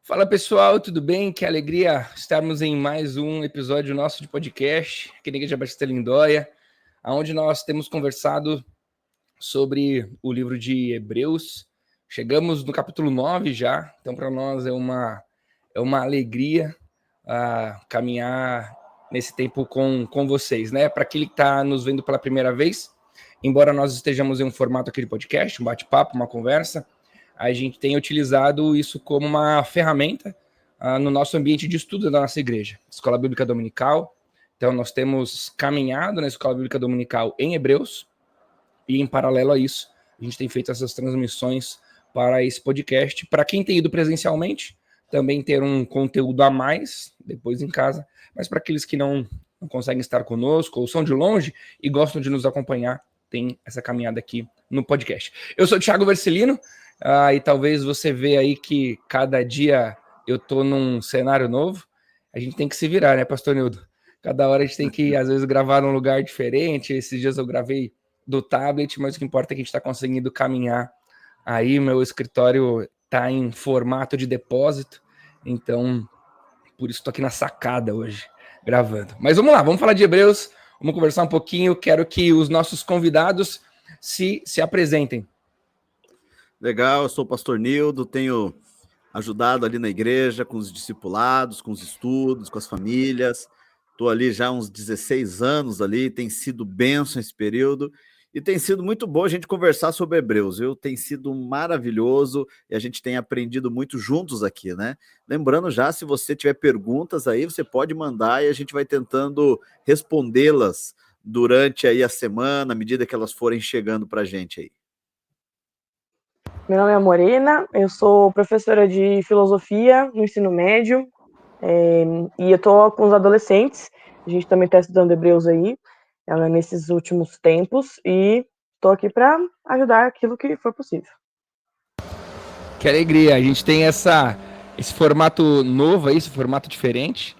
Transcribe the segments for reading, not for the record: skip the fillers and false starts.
Fala pessoal, tudo bem? Que alegria estarmos em mais um episódio nosso de podcast, aqui na Igreja Batista Lindóia, onde nós temos conversado sobre o livro de Hebreus. Chegamos no capítulo 9 já, então para nós é uma alegria caminhar nesse tempo com vocês, né? Para aquele que está nos vendo pela primeira vez, embora nós estejamos em um formato aqui de podcast, um bate-papo, uma conversa, a gente tem utilizado isso como uma ferramenta no nosso ambiente de estudo da nossa igreja, Escola Bíblica Dominical. Então, nós temos caminhado na Escola Bíblica Dominical em Hebreus, e em paralelo a isso, a gente tem feito essas transmissões para esse podcast. Para quem tem ido presencialmente, também ter um conteúdo a mais depois em casa, mas para aqueles que não conseguem estar conosco ou são de longe e gostam de nos acompanhar, tem essa caminhada aqui no podcast. Eu sou o Thiago Vercelino, e talvez você vê aí que cada dia eu tô num cenário novo. A gente tem que se virar, né, Pastor Nildo? Cada hora a gente tem que, às vezes, gravar num lugar diferente. Esses dias eu gravei do tablet, mas o que importa é que a gente está conseguindo caminhar. Aí meu escritório está em formato de depósito, então por isso estou aqui na sacada hoje, gravando. Mas vamos lá, vamos falar de Hebreus, vamos conversar um pouquinho. Quero que os nossos convidados se apresentem. Legal, eu sou o pastor Nildo, tenho ajudado ali na igreja com os discipulados, com os estudos, com as famílias. Estou ali já há uns 16 anos ali, tem sido bênção esse período e tem sido muito bom a gente conversar sobre Hebreus, viu? Tem sido maravilhoso e a gente tem aprendido muito juntos aqui, né? Lembrando já, se você tiver perguntas aí, você pode mandar e a gente vai tentando respondê-las durante aí a semana, à medida que elas forem chegando para a gente aí. Meu nome é Morena, eu sou professora de filosofia no ensino médio, e eu tô com os adolescentes. A gente também está estudando Hebreus aí, nesses últimos tempos, e tô aqui para ajudar aquilo que for possível. Que alegria, a gente tem esse formato novo aí, esse formato diferente,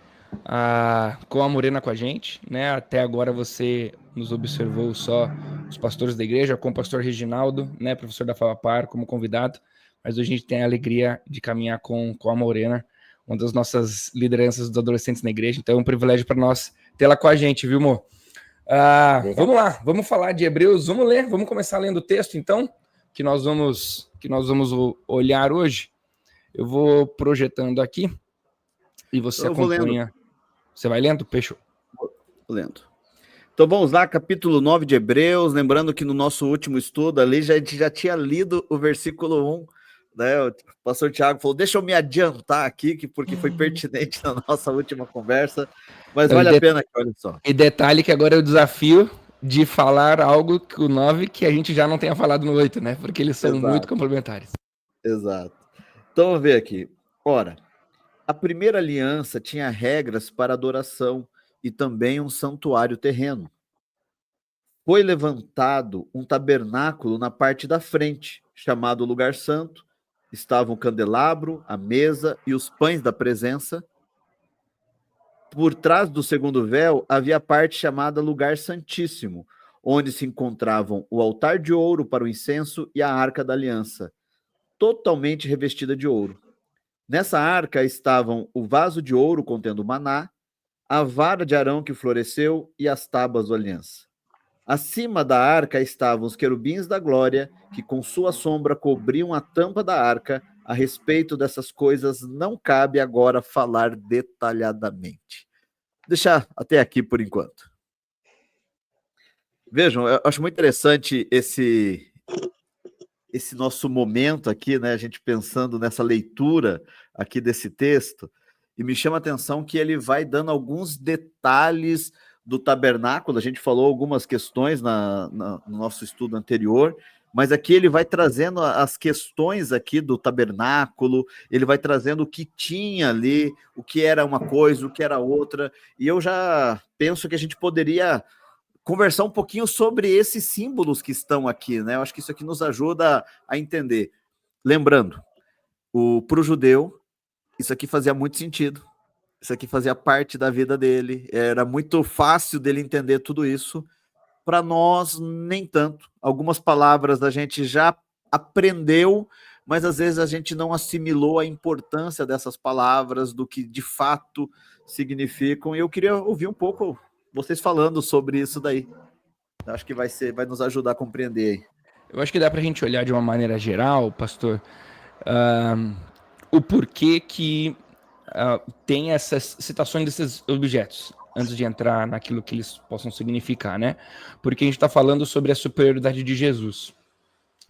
com a Morena com a gente, né? Até agora você nos observou só os pastores da igreja, com o pastor Reginaldo, né, professor da FAPAR, como convidado, mas hoje a gente tem a alegria de caminhar com a Morena, uma das nossas lideranças dos adolescentes na igreja, então é um privilégio para nós tê-la com a gente, viu, Mo? Vamos lá, vamos falar de Hebreus, vamos ler, vamos começar lendo o texto, então, que nós vamos olhar hoje. Eu vou projetando aqui e você acompanha. Você vai lendo, Peixo? Lendo. Então vamos lá, capítulo 9 de Hebreus, lembrando que no nosso último estudo ali a gente já tinha lido o versículo 1, né? O pastor Tiago falou, deixa eu me adiantar aqui, porque foi pertinente na nossa última conversa, mas então, vale a pena, olha só. E detalhe que agora é o desafio de falar algo que o 9 que a gente já não tenha falado no 8, né? Porque eles são muito complementares. Exato. Então vamos ver aqui. Ora, a primeira aliança tinha regras para adoração e também um santuário terreno. Foi levantado um tabernáculo na parte da frente, chamado Lugar Santo. Estavam o candelabro, a mesa e os pães da presença. Por trás do segundo véu havia a parte chamada Lugar Santíssimo, onde se encontravam o altar de ouro para o incenso e a arca da aliança, totalmente revestida de ouro. Nessa arca estavam o vaso de ouro contendo maná, a vara de Arão que floresceu e as tábuas da aliança. Acima da arca estavam os querubins da glória, que com sua sombra cobriam a tampa da arca. A respeito dessas coisas não cabe agora falar detalhadamente. Deixar até aqui por enquanto. Vejam, eu acho muito interessante esse nosso momento aqui, né? A gente pensando nessa leitura aqui desse texto, e me chama a atenção que ele vai dando alguns detalhes do tabernáculo. A gente falou algumas questões no nosso estudo anterior, mas aqui ele vai trazendo as questões aqui do tabernáculo, ele vai trazendo o que tinha ali, o que era uma coisa, o que era outra, e eu já penso que a gente poderia conversar um pouquinho sobre esses símbolos que estão aqui, né? Eu acho que isso aqui nos ajuda a entender. Lembrando, para o judeu, isso aqui fazia muito sentido, isso aqui fazia parte da vida dele, era muito fácil dele entender tudo isso. Para nós, nem tanto. Algumas palavras a gente já aprendeu, mas às vezes a gente não assimilou a importância dessas palavras, do que de fato significam, e eu queria ouvir um pouco vocês falando sobre isso daí. Acho que vai nos ajudar a compreender aí. Eu acho que dá para a gente olhar de uma maneira geral, pastor, o porquê que tem essas citações desses objetos, antes de entrar naquilo que eles possam significar, né? Porque a gente está falando sobre a superioridade de Jesus.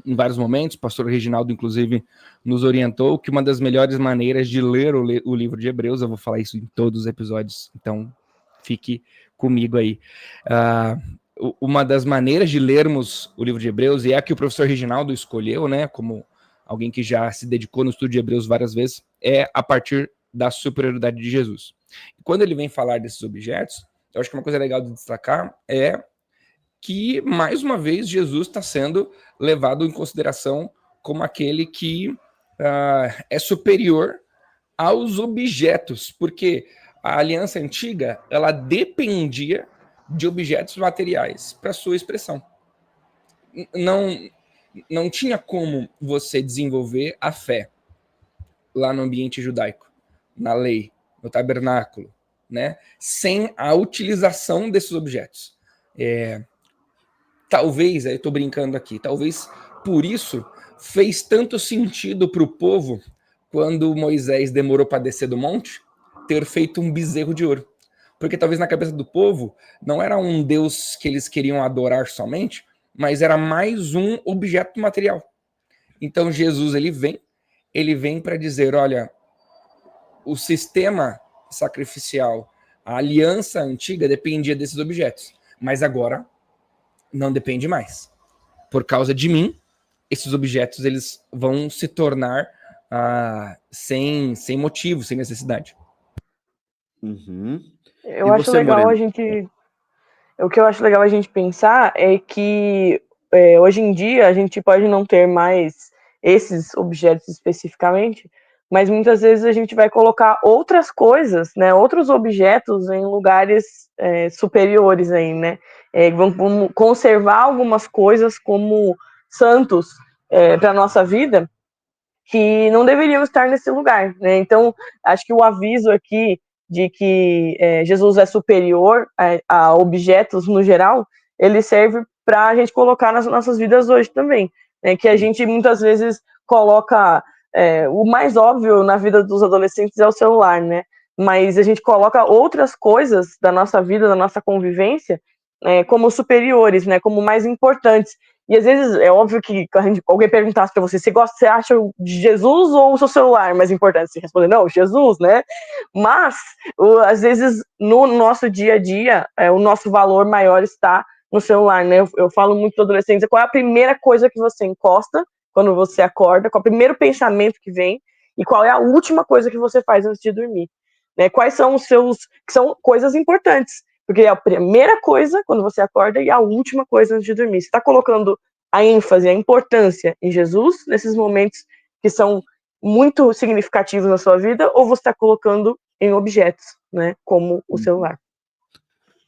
Em vários momentos, o pastor Reginaldo, inclusive, nos orientou que uma das melhores maneiras de ler o livro de Hebreus, eu vou falar isso em todos os episódios, então fique comigo aí. Uma das maneiras de lermos o livro de Hebreus, e é a que o professor Reginaldo escolheu, né, como alguém que já se dedicou no estudo de Hebreus várias vezes, é a partir da superioridade de Jesus. E quando ele vem falar desses objetos, eu acho que uma coisa legal de destacar é que, mais uma vez, Jesus está sendo levado em consideração como aquele que é superior aos objetos, porque a aliança antiga, ela dependia de objetos materiais para sua expressão. Não tinha como você desenvolver a fé lá no ambiente judaico, na lei, no tabernáculo, né, sem a utilização desses objetos. Talvez, eu estou brincando aqui, talvez por isso fez tanto sentido para o povo, quando Moisés demorou para descer do monte, ter feito um bezerro de ouro. Porque talvez na cabeça do povo não era um Deus que eles queriam adorar somente, mas era mais um objeto material. Então Jesus ele vem para dizer, olha, o sistema sacrificial, a aliança antiga dependia desses objetos, mas agora não depende mais. Por causa de mim, esses objetos eles vão se tornar sem motivo, sem necessidade. Uhum. Eu acho legal a gente... O que eu acho legal a gente pensar é que hoje em dia a gente pode não ter mais esses objetos especificamente, mas muitas vezes a gente vai colocar outras coisas, né, outros objetos em lugares superiores aí, né? Vão conservar algumas coisas como santos para a nossa vida, que não deveriam estar nesse lugar, né? Então, acho que o aviso aqui de que Jesus é superior a objetos no geral, ele serve para a gente colocar nas nossas vidas hoje também, né? Que a gente muitas vezes coloca o mais óbvio na vida dos adolescentes é o celular, né? Mas a gente coloca outras coisas da nossa vida, da nossa convivência, como superiores, né? Como mais importantes. E às vezes é óbvio que alguém perguntasse para você, você acha de Jesus ou o seu celular mais importante? Você responder, não, Jesus, né? Mas, às vezes, no nosso dia a dia, o nosso valor maior está no celular, né? Eu falo muito para adolescentes, qual é a primeira coisa que você encosta quando você acorda, qual é o primeiro pensamento que vem e qual é a última coisa que você faz antes de dormir, né? Quais são os seus... que são coisas importantes. Porque é a primeira coisa quando você acorda e a última coisa antes de dormir. Você está colocando a ênfase, a importância em Jesus nesses momentos que são muito significativos na sua vida, ou você está colocando em objetos, né, como o celular?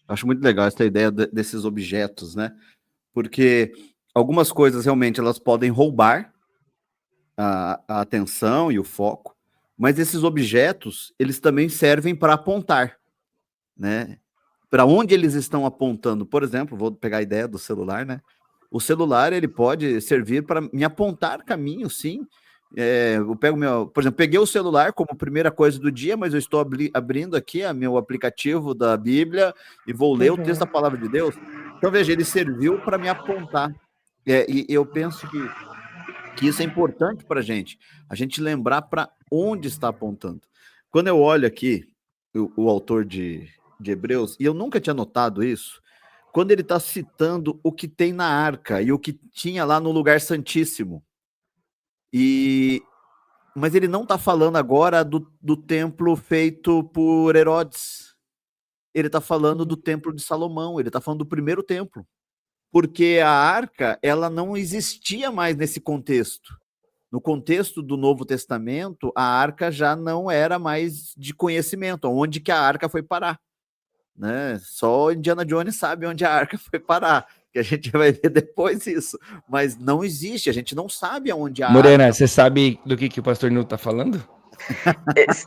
Acho muito legal essa ideia desses objetos, né? Porque algumas coisas realmente elas podem roubar a atenção e o foco, mas esses objetos eles também servem para apontar, né? Para onde eles estão apontando? Por exemplo, vou pegar a ideia do celular, né? O celular ele pode servir para me apontar caminho, sim. Eu pego por exemplo, peguei o celular como primeira coisa do dia, mas eu estou abrindo aqui meu aplicativo da Bíblia e vou ler o texto da palavra de Deus. Então, veja, ele serviu para me apontar. E eu penso que isso é importante para a gente lembrar para onde está apontando. Quando eu olho aqui o autor de Hebreus, e eu nunca tinha notado isso, quando ele está citando o que tem na arca e o que tinha lá no lugar santíssimo. Mas ele não está falando agora do templo feito por Herodes. Ele está falando do templo de Salomão, ele está falando do primeiro templo. Porque a arca, ela não existia mais nesse contexto. No contexto do Novo Testamento, a arca já não era mais de conhecimento, onde que a arca foi parar. Né? Só Indiana Jones sabe onde a arca foi parar. que a gente vai ver depois isso. Mas não existe, a gente não sabe aonde a Morena, arca... você sabe do que o pastor Nil tá falando?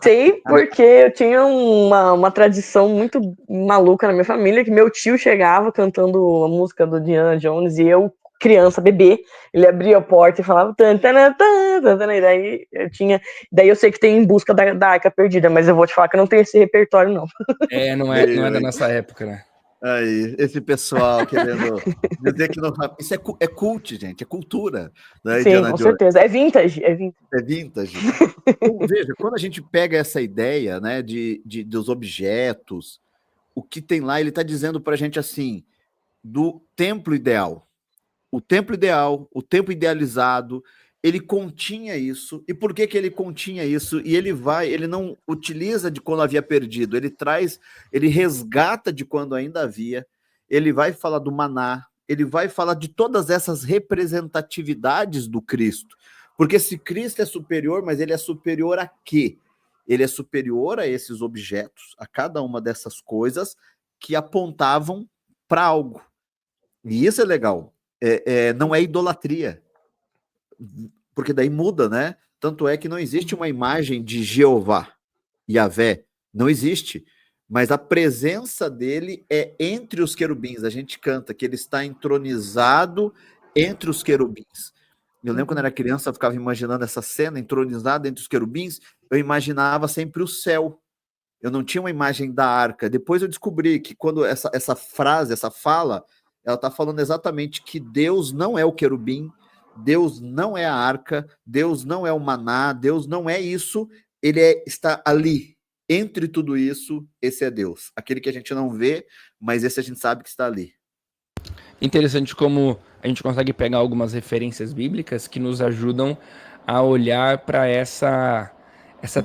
Sei, porque eu tinha uma tradição muito maluca na minha família, que meu tio chegava cantando a música do Indiana Jones, e eu, criança, bebê, ele abria a porta e falava tan, tan, tan, tan, tan, e daí eu sei que tem Em Busca da Arca Perdida, mas eu vou te falar que eu não tenho esse repertório, não. Não é da nossa época, né? Aí, esse pessoal querendo dizer que não sabe. Isso é cult, gente, é cultura, né, Sim, Indiana com Jones. certeza. É vintage, é vintage. É vintage. Então, veja, quando a gente pega essa ideia, né, dos objetos, o que tem lá, ele está dizendo para a gente assim, do templo ideal. O templo ideal, o templo idealizado, ele continha isso. E por que ele continha isso? E ele não utiliza de quando havia perdido, ele resgata de quando ainda havia, ele vai falar do maná, ele vai falar de todas essas representatividades do Cristo. Porque se Cristo é superior, mas ele é superior a quê? Ele é superior a esses objetos, a cada uma dessas coisas que apontavam para algo. E isso é legal. Não é idolatria, porque daí muda, né? Tanto é que não existe uma imagem de Jeová, Yahvé, não existe, mas a presença dele é entre os querubins. A gente canta que ele está entronizado entre os querubins. Eu lembro quando era criança, eu ficava imaginando essa cena, entronizado entre os querubins, eu imaginava sempre o céu. Eu não tinha uma imagem da arca. Depois eu descobri que quando essa frase, essa fala, ela está falando exatamente que Deus não é o querubim, Deus não é a arca, Deus não é o maná, Deus não é isso, está ali. Entre tudo isso, esse é Deus. Aquele que a gente não vê, mas esse a gente sabe que está ali. Interessante como a gente consegue pegar algumas referências bíblicas que nos ajudam a olhar para essa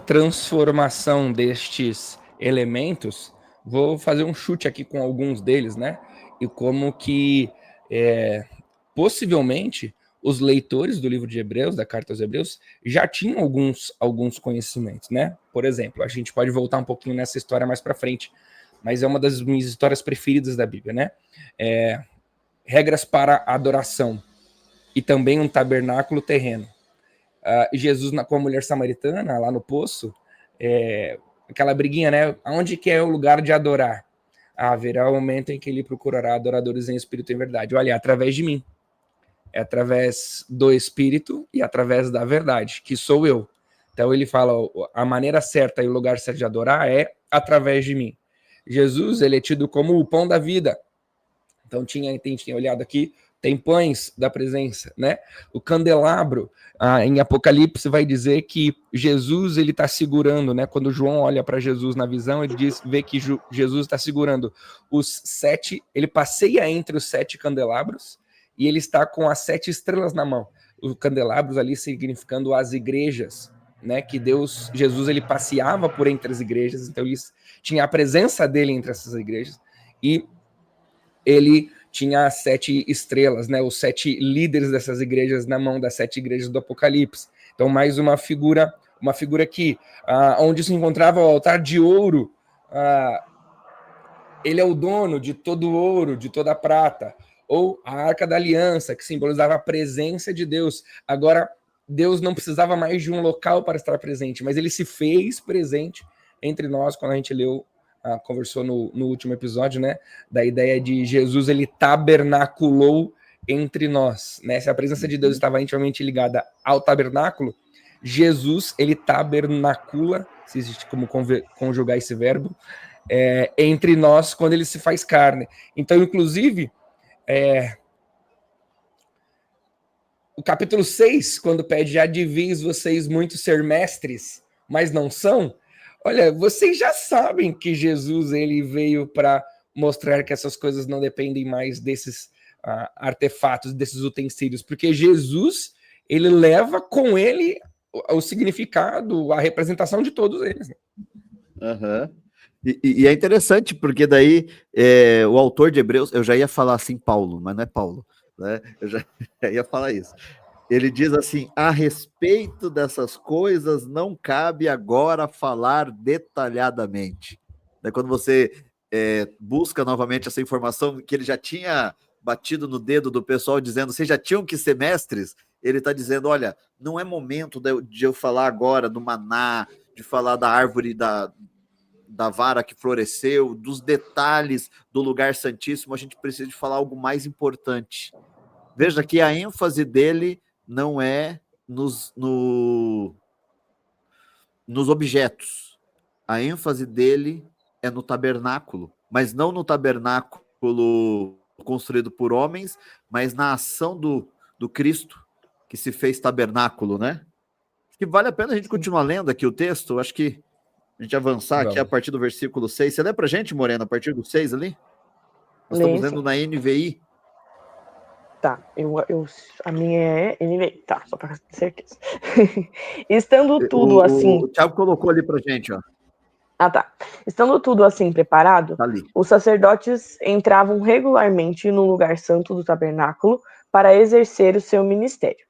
transformação destes elementos. Vou fazer um chute aqui com alguns deles, né? E como que possivelmente os leitores do livro de Hebreus, da carta aos Hebreus, já tinham alguns conhecimentos, né? Por exemplo, a gente pode voltar um pouquinho nessa história mais para frente, mas é uma das minhas histórias preferidas da Bíblia, né? Regras para adoração e também um tabernáculo terreno. Jesus com a mulher samaritana lá no poço, aquela briguinha, né? Aonde que é o lugar de adorar? Haverá um momento em que ele procurará adoradores em espírito e em verdade. Olha, através de mim. É através do espírito e através da verdade, que sou eu. Então ele fala, a maneira certa e o lugar certo de adorar é através de mim. Jesus, ele é tido como o pão da vida. Então tinha olhado aqui, tem pães da presença, né? O candelabro, em Apocalipse vai dizer que Jesus ele está segurando, né? Quando João olha para Jesus na visão, ele vê que Jesus está segurando os 7, ele passeia entre os 7 candelabros e ele está com as 7 estrelas na mão. Os candelabros ali significando as igrejas, né? Que Jesus ele passeava por entre as igrejas, então ele tinha a presença dele entre essas igrejas e ele tinha as 7 estrelas, né? Os 7 líderes dessas igrejas na mão das 7 igrejas do Apocalipse. Então, mais uma figura que, onde se encontrava o altar de ouro, ele é o dono de todo o ouro, de toda a prata. Ou a Arca da Aliança, que simbolizava a presença de Deus. Agora, Deus não precisava mais de um local para estar presente, mas ele se fez presente entre nós quando a gente conversou no último episódio, né, da ideia de Jesus, ele tabernaculou entre nós, né, se a presença de Deus estava intimamente ligada ao tabernáculo, Jesus, ele tabernacula, se existe como conjugar esse verbo, entre nós quando ele se faz carne. Então, inclusive, o capítulo 6, quando pede, já devis vocês muito ser mestres, mas não são, olha, vocês já sabem que Jesus ele veio para mostrar que essas coisas não dependem mais desses artefatos, desses utensílios, porque Jesus ele leva com ele o significado, a representação de todos eles. Né? Uhum. E é interessante, porque daí o autor de Hebreus, eu já ia falar assim Paulo, mas não é Paulo, né? Eu já ia falar isso. Ele diz assim, a respeito dessas coisas não cabe agora falar detalhadamente. Quando você busca novamente essa informação que ele já tinha batido no dedo do pessoal dizendo, vocês já tinham que ser mestres? Ele está dizendo, olha, não é momento de eu falar agora do maná, de falar da árvore da vara que floresceu, dos detalhes do lugar santíssimo, a gente precisa de falar algo mais importante. Veja que a ênfase dele não é nos objetos. A ênfase dele é no tabernáculo, mas não no tabernáculo construído por homens, mas na ação do Cristo que se fez tabernáculo, né? Acho que vale a pena a gente continuar lendo aqui o texto, acho que a gente avançar aqui a partir do versículo 6. Você lê pra gente, Morena, a partir do 6 ali? Nós estamos lendo na NVI. Tá, a minha é NVI, tá, só para ter certeza. Estando tudo assim... O Thiago colocou ali pra gente, ó. Ah, tá. Estando tudo assim preparado, Tá ali. Os sacerdotes entravam regularmente no lugar santo do tabernáculo para exercer o seu ministério.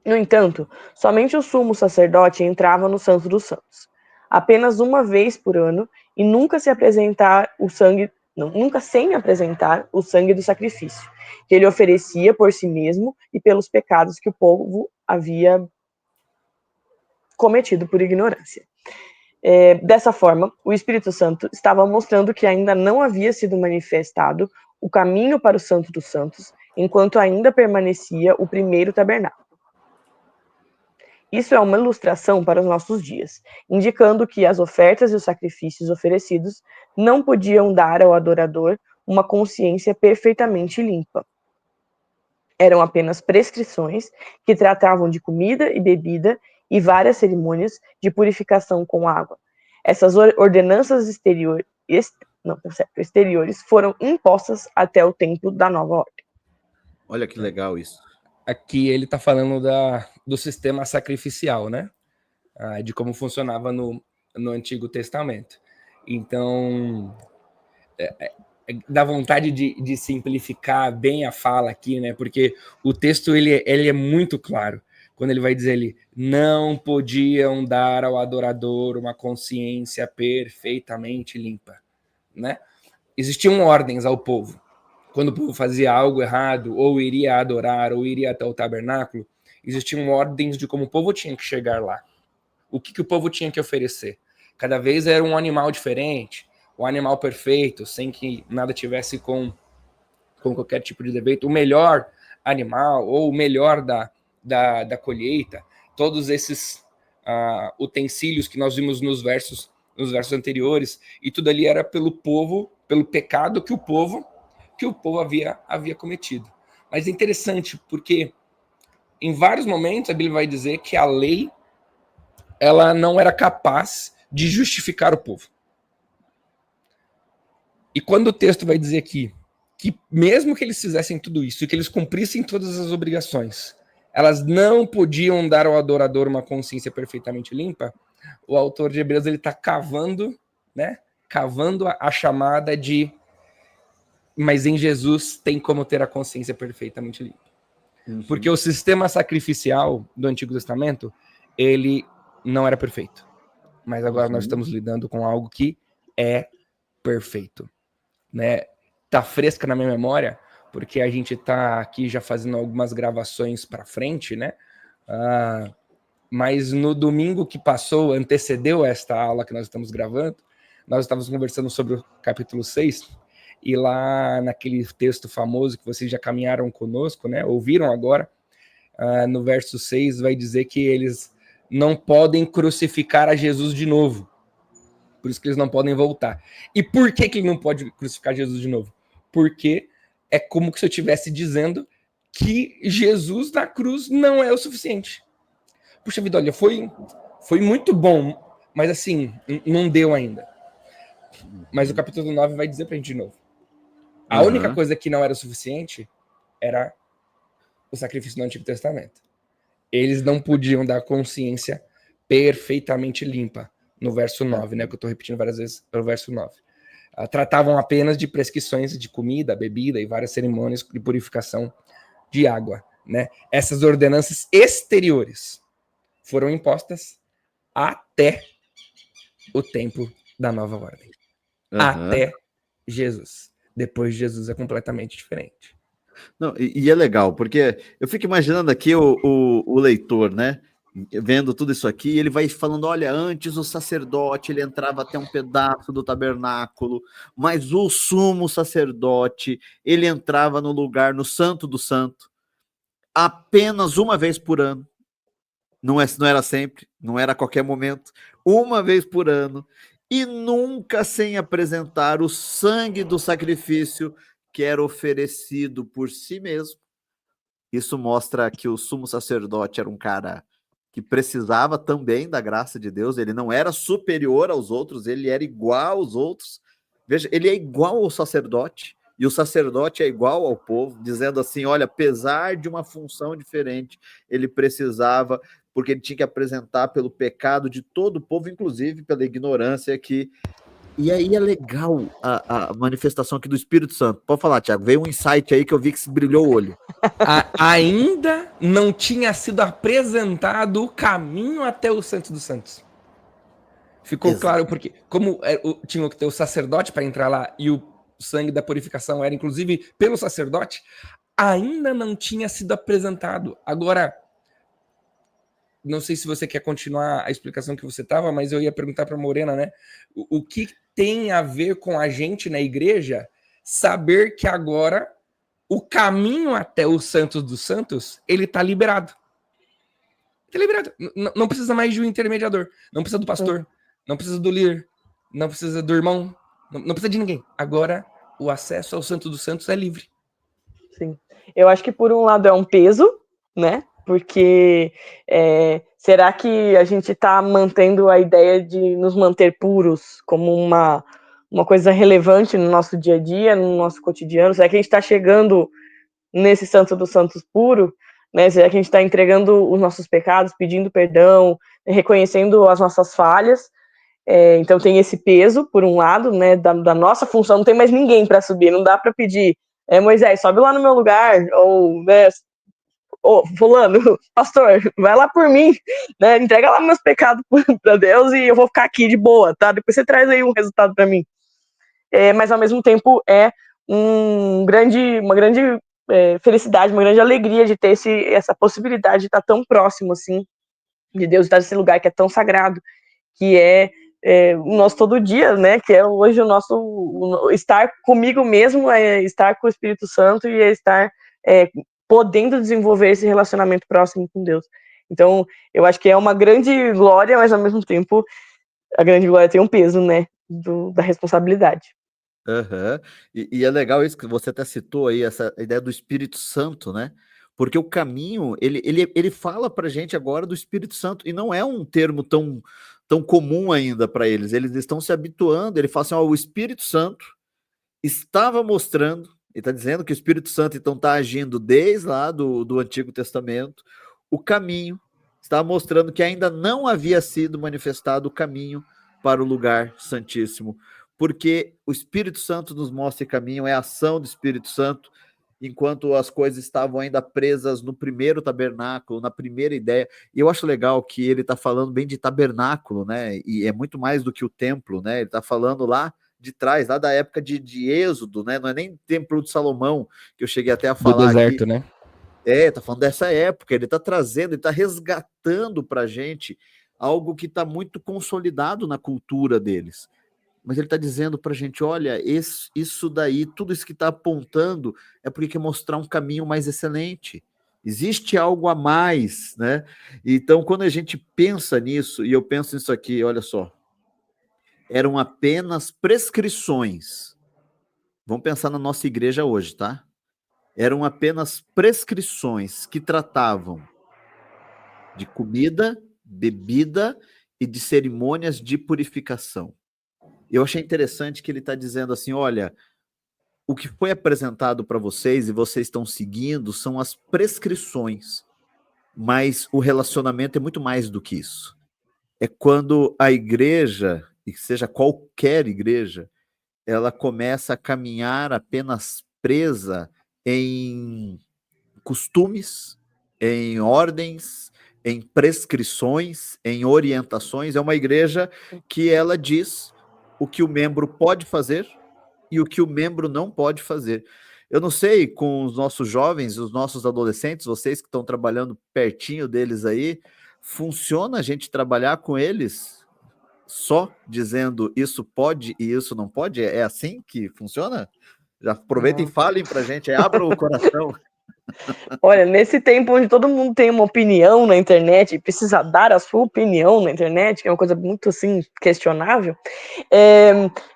No entanto, somente o sumo sacerdote entrava no Santo dos Santos, apenas uma vez por ano, e nunca sem apresentar o sangue do sacrifício, que ele oferecia por si mesmo e pelos pecados que o povo havia cometido por ignorância. Dessa forma, o Espírito Santo estava mostrando que ainda não havia sido manifestado o caminho para o Santo dos Santos, enquanto ainda permanecia o primeiro tabernáculo. Isso é uma ilustração para os nossos dias, indicando que as ofertas e os sacrifícios oferecidos não podiam dar ao adorador uma consciência perfeitamente limpa. Eram apenas prescrições que tratavam de comida e bebida e várias cerimônias de purificação com água. Essas ordenanças exteriores foram impostas até o tempo da nova ordem. Olha que legal isso. Aqui ele está falando do sistema sacrificial, né? De como funcionava no Antigo Testamento. Então, dá vontade de simplificar bem a fala aqui, né? Porque o texto ele é muito claro. Quando ele vai dizer ali, não podiam dar ao adorador uma consciência perfeitamente limpa, né? Existiam ordens ao povo. Quando o povo fazia algo errado, ou iria adorar, ou iria até o tabernáculo, existiam ordens de como o povo tinha que chegar lá. O que o povo tinha que oferecer. Cada vez era um animal diferente, um animal perfeito, sem que nada tivesse com qualquer tipo de defeito. O melhor animal, ou o melhor da colheita. Todos esses utensílios que nós vimos nos versos anteriores, e tudo ali era pelo povo, pelo pecado que o povo havia cometido. Mas é interessante, porque em vários momentos a Bíblia vai dizer que a lei ela não era capaz de justificar o povo. E quando o texto vai dizer aqui que mesmo que eles fizessem tudo isso e que eles cumprissem todas as obrigações, elas não podiam dar ao adorador uma consciência perfeitamente limpa, o autor de Hebreus ele está cavando, né? Cavando a chamada de mas em Jesus tem como ter a consciência perfeitamente limpa. Uhum. Porque o sistema sacrificial do Antigo Testamento, ele não era perfeito. Mas agora nós estamos lidando com algo que é perfeito, né? Tá fresca na minha memória, porque a gente tá aqui já fazendo algumas gravações para frente, né? Mas no domingo que passou, antecedeu esta aula que nós estamos gravando, nós estávamos conversando sobre o capítulo 6, e lá naquele texto famoso que vocês já caminharam conosco, né? Ouviram agora, no verso 6 vai dizer que eles não podem crucificar a Jesus de novo. Por isso que eles não podem voltar. E por que ele não pode crucificar Jesus de novo? Porque é como se eu estivesse dizendo que Jesus na cruz não é o suficiente. Puxa vida, olha, foi muito bom, mas assim, não deu ainda. Mas o capítulo 9 vai dizer pra gente de novo. A única coisa que não era o suficiente era o sacrifício no Antigo Testamento. Eles não podiam dar consciência perfeitamente limpa. No verso 9, né? Que eu tô repetindo várias vezes pelo verso 9. Tratavam apenas de prescrições de comida, bebida e várias cerimônias de purificação de água, né? Essas ordenanças exteriores foram impostas até o tempo da nova ordem. Até Jesus. Depois de Jesus é completamente diferente. Não, e é legal, porque eu fico imaginando aqui o leitor, né? Vendo tudo isso aqui, ele vai falando, olha, antes o sacerdote, ele entrava até um pedaço do tabernáculo, mas o sumo sacerdote, ele entrava no lugar, no Santo do Santo, apenas uma vez por ano. Não era sempre, não era a qualquer momento, uma vez por ano, e nunca sem apresentar o sangue do sacrifício que era oferecido por si mesmo. Isso mostra que o sumo sacerdote era um cara que precisava também da graça de Deus, ele não era superior aos outros, ele era igual aos outros. Veja, ele é igual ao sacerdote, e o sacerdote é igual ao povo, dizendo assim, olha, apesar de uma função diferente, ele precisava, porque ele tinha que apresentar pelo pecado de todo o povo, inclusive pela ignorância que... E aí é legal a manifestação aqui do Espírito Santo. Pode falar, Tiago, veio um insight aí que eu vi que brilhou o olho. Ainda não tinha sido apresentado o caminho até o Santo dos Santos. Ficou Exato. claro porque, como tinha que ter o sacerdote para entrar lá e o sangue da purificação era inclusive pelo sacerdote, ainda não tinha sido apresentado. Agora, não sei se você quer continuar a explicação que você estava, mas eu ia perguntar para a Morena, né? O que tem a ver com a gente na igreja saber que agora o caminho até o Santos dos Santos, ele tá liberado. Tá liberado. Não precisa mais de um intermediador. Não precisa do pastor. Não precisa do líder. Não precisa do irmão. Não precisa de ninguém. Agora, o acesso ao Santo dos Santos é livre. Sim. Eu acho que por um lado é um peso, né? Porque será que a gente está mantendo a ideia de nos manter puros como uma coisa relevante no nosso dia a dia, no nosso cotidiano? Será que a gente está chegando nesse Santo dos Santos puro? Né? Será que a gente está entregando os nossos pecados, pedindo perdão, reconhecendo as nossas falhas? Então tem esse peso, por um lado, né, da nossa função, não tem mais ninguém para subir, não dá para pedir, Moisés, sobe lá no meu lugar, ou, né, fulano, pastor, vai lá por mim, né, entrega lá meus pecados para Deus e eu vou ficar aqui de boa, tá? Depois você traz aí um resultado para mim. Mas ao mesmo tempo é uma grande felicidade, uma grande alegria de ter essa possibilidade de estar tão próximo, assim, de Deus, estar nesse lugar que é tão sagrado, que o nosso todo dia, né? Que é hoje o nosso estar comigo mesmo, é estar com o Espírito Santo e é estar podendo desenvolver esse relacionamento próximo com Deus. Então, eu acho que é uma grande glória, mas ao mesmo tempo a grande glória tem um peso, né? Da responsabilidade. Uhum. E é legal isso que você até citou aí, essa ideia do Espírito Santo, né? Porque o caminho, ele fala pra gente agora do Espírito Santo, e não é um termo tão comum ainda para eles. Eles estão se habituando, ele fala assim, ó, o Espírito Santo estava mostrando, ele está dizendo que o Espírito Santo então está agindo desde lá do Antigo Testamento, o caminho, estava mostrando que ainda não havia sido manifestado o caminho para o lugar santíssimo, porque o Espírito Santo nos mostra o caminho, é a ação do Espírito Santo, enquanto as coisas estavam ainda presas no primeiro tabernáculo, na primeira ideia. E eu acho legal que ele está falando bem de tabernáculo, né? E é muito mais do que o templo, né? Ele está falando lá de trás, lá da época de Êxodo, né? Não é nem Templo de Salomão, que eu cheguei até a falar do deserto, aqui. Né? Tá falando dessa época, ele está trazendo, ele está resgatando para a gente algo que está muito consolidado na cultura deles. Mas ele está dizendo para a gente, olha, isso daí, tudo isso que está apontando é porque quer mostrar um caminho mais excelente. Existe algo a mais, né? Então, quando a gente pensa nisso, e eu penso nisso aqui, olha só, eram apenas prescrições. Vamos pensar na nossa igreja hoje, tá? Eram apenas prescrições que tratavam de comida, bebida e de cerimônias de purificação. Eu achei interessante que ele está dizendo assim, olha, o que foi apresentado para vocês e vocês estão seguindo são as prescrições, mas o relacionamento é muito mais do que isso. É quando a igreja, e seja qualquer igreja, ela começa a caminhar apenas presa em costumes, em ordens, em prescrições, em orientações. É uma igreja que ela diz o que o membro pode fazer e o que o membro não pode fazer. Eu não sei, com os nossos jovens, os nossos adolescentes, vocês que estão trabalhando pertinho deles aí, funciona a gente trabalhar com eles só dizendo isso pode e isso não pode? É assim que funciona? Já aproveitem e falem pra gente, abram o coração. Olha, nesse tempo onde todo mundo tem uma opinião na internet e precisa dar a sua opinião na internet, que é uma coisa muito, assim, questionável,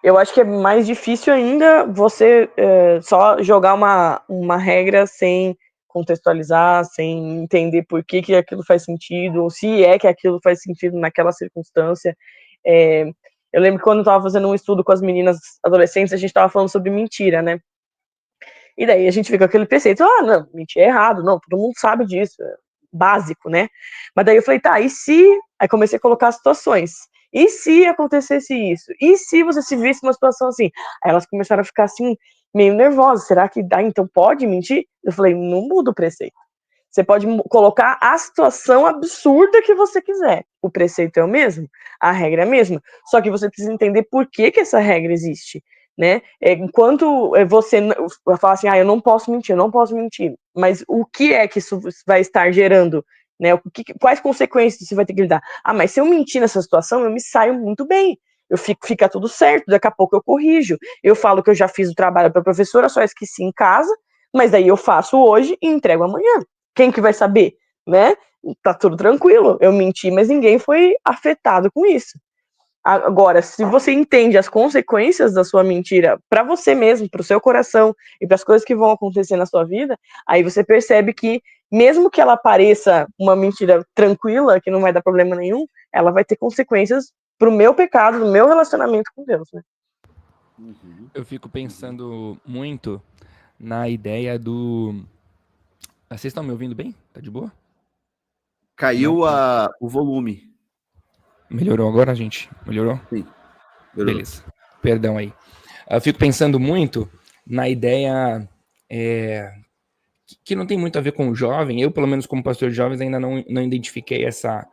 eu acho que é mais difícil ainda você só jogar uma regra sem contextualizar, sem entender por que aquilo faz sentido, ou se é que aquilo faz sentido naquela circunstância. Eu lembro que quando eu estava fazendo um estudo com as meninas adolescentes, a gente estava falando sobre mentira, né? E daí a gente fica com aquele preceito, não, mentir é errado, não, todo mundo sabe disso, é básico, né? Mas daí eu falei, tá, e se... Aí comecei a colocar situações. E se acontecesse isso? E se você se visse numa situação assim? Aí elas começaram a ficar assim, meio nervosas. Será que dá, então pode mentir? Eu falei, não muda o preceito. Você pode colocar a situação absurda que você quiser. O preceito é o mesmo, a regra é a mesma. Só que você precisa entender por que essa regra existe, né? Enquanto você fala assim, eu não posso mentir. Mas o que é que isso vai estar gerando? Né? Quais consequências você vai ter que lidar? Mas se eu mentir nessa situação, eu me saio muito bem. Fica tudo certo, daqui a pouco eu corrijo. Eu falo que eu já fiz o trabalho para a professora, só esqueci em casa, mas daí eu faço hoje e entrego amanhã. Quem que vai saber, né? Tá tudo tranquilo, eu menti, mas ninguém foi afetado com isso. Agora, se você entende as consequências da sua mentira para você mesmo, para o seu coração e para as coisas que vão acontecer na sua vida, aí você percebe que, mesmo que ela pareça uma mentira tranquila, que não vai dar problema nenhum, ela vai ter consequências pro meu pecado, no meu relacionamento com Deus, né? Eu fico pensando muito na ideia do... Vocês estão me ouvindo bem? Tá de boa? Caiu o volume. Melhorou agora, gente? Melhorou? Sim. Beleza. Perdão aí. Eu fico pensando muito na ideia que não tem muito a ver com o jovem. Eu, pelo menos como pastor de jovens, ainda não identifiquei essa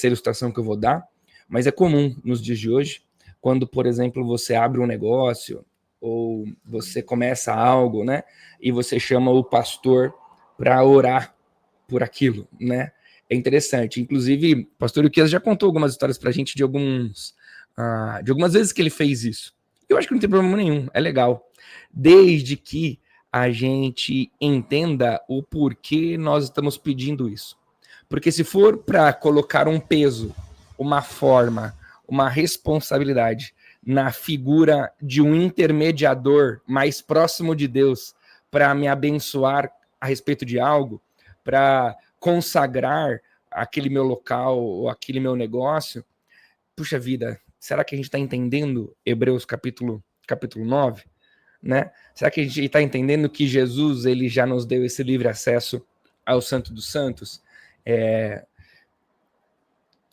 ilustração que eu vou dar, mas é comum nos dias de hoje, quando, por exemplo, você abre um negócio ou você começa algo, né, e você chama o pastor para orar por aquilo, né? É interessante. Inclusive, o pastor Uquias já contou algumas histórias para a gente de algumas vezes que ele fez isso. Eu acho que não tem problema nenhum, é legal. Desde que a gente entenda o porquê nós estamos pedindo isso. Porque se for para colocar um peso, uma forma, uma responsabilidade na figura de um intermediador mais próximo de Deus para me abençoar a respeito de algo, para consagrar aquele meu local ou aquele meu negócio, puxa vida, será que a gente está entendendo Hebreus capítulo 9? Né? Será que a gente está entendendo que Jesus ele já nos deu esse livre acesso ao Santo dos Santos?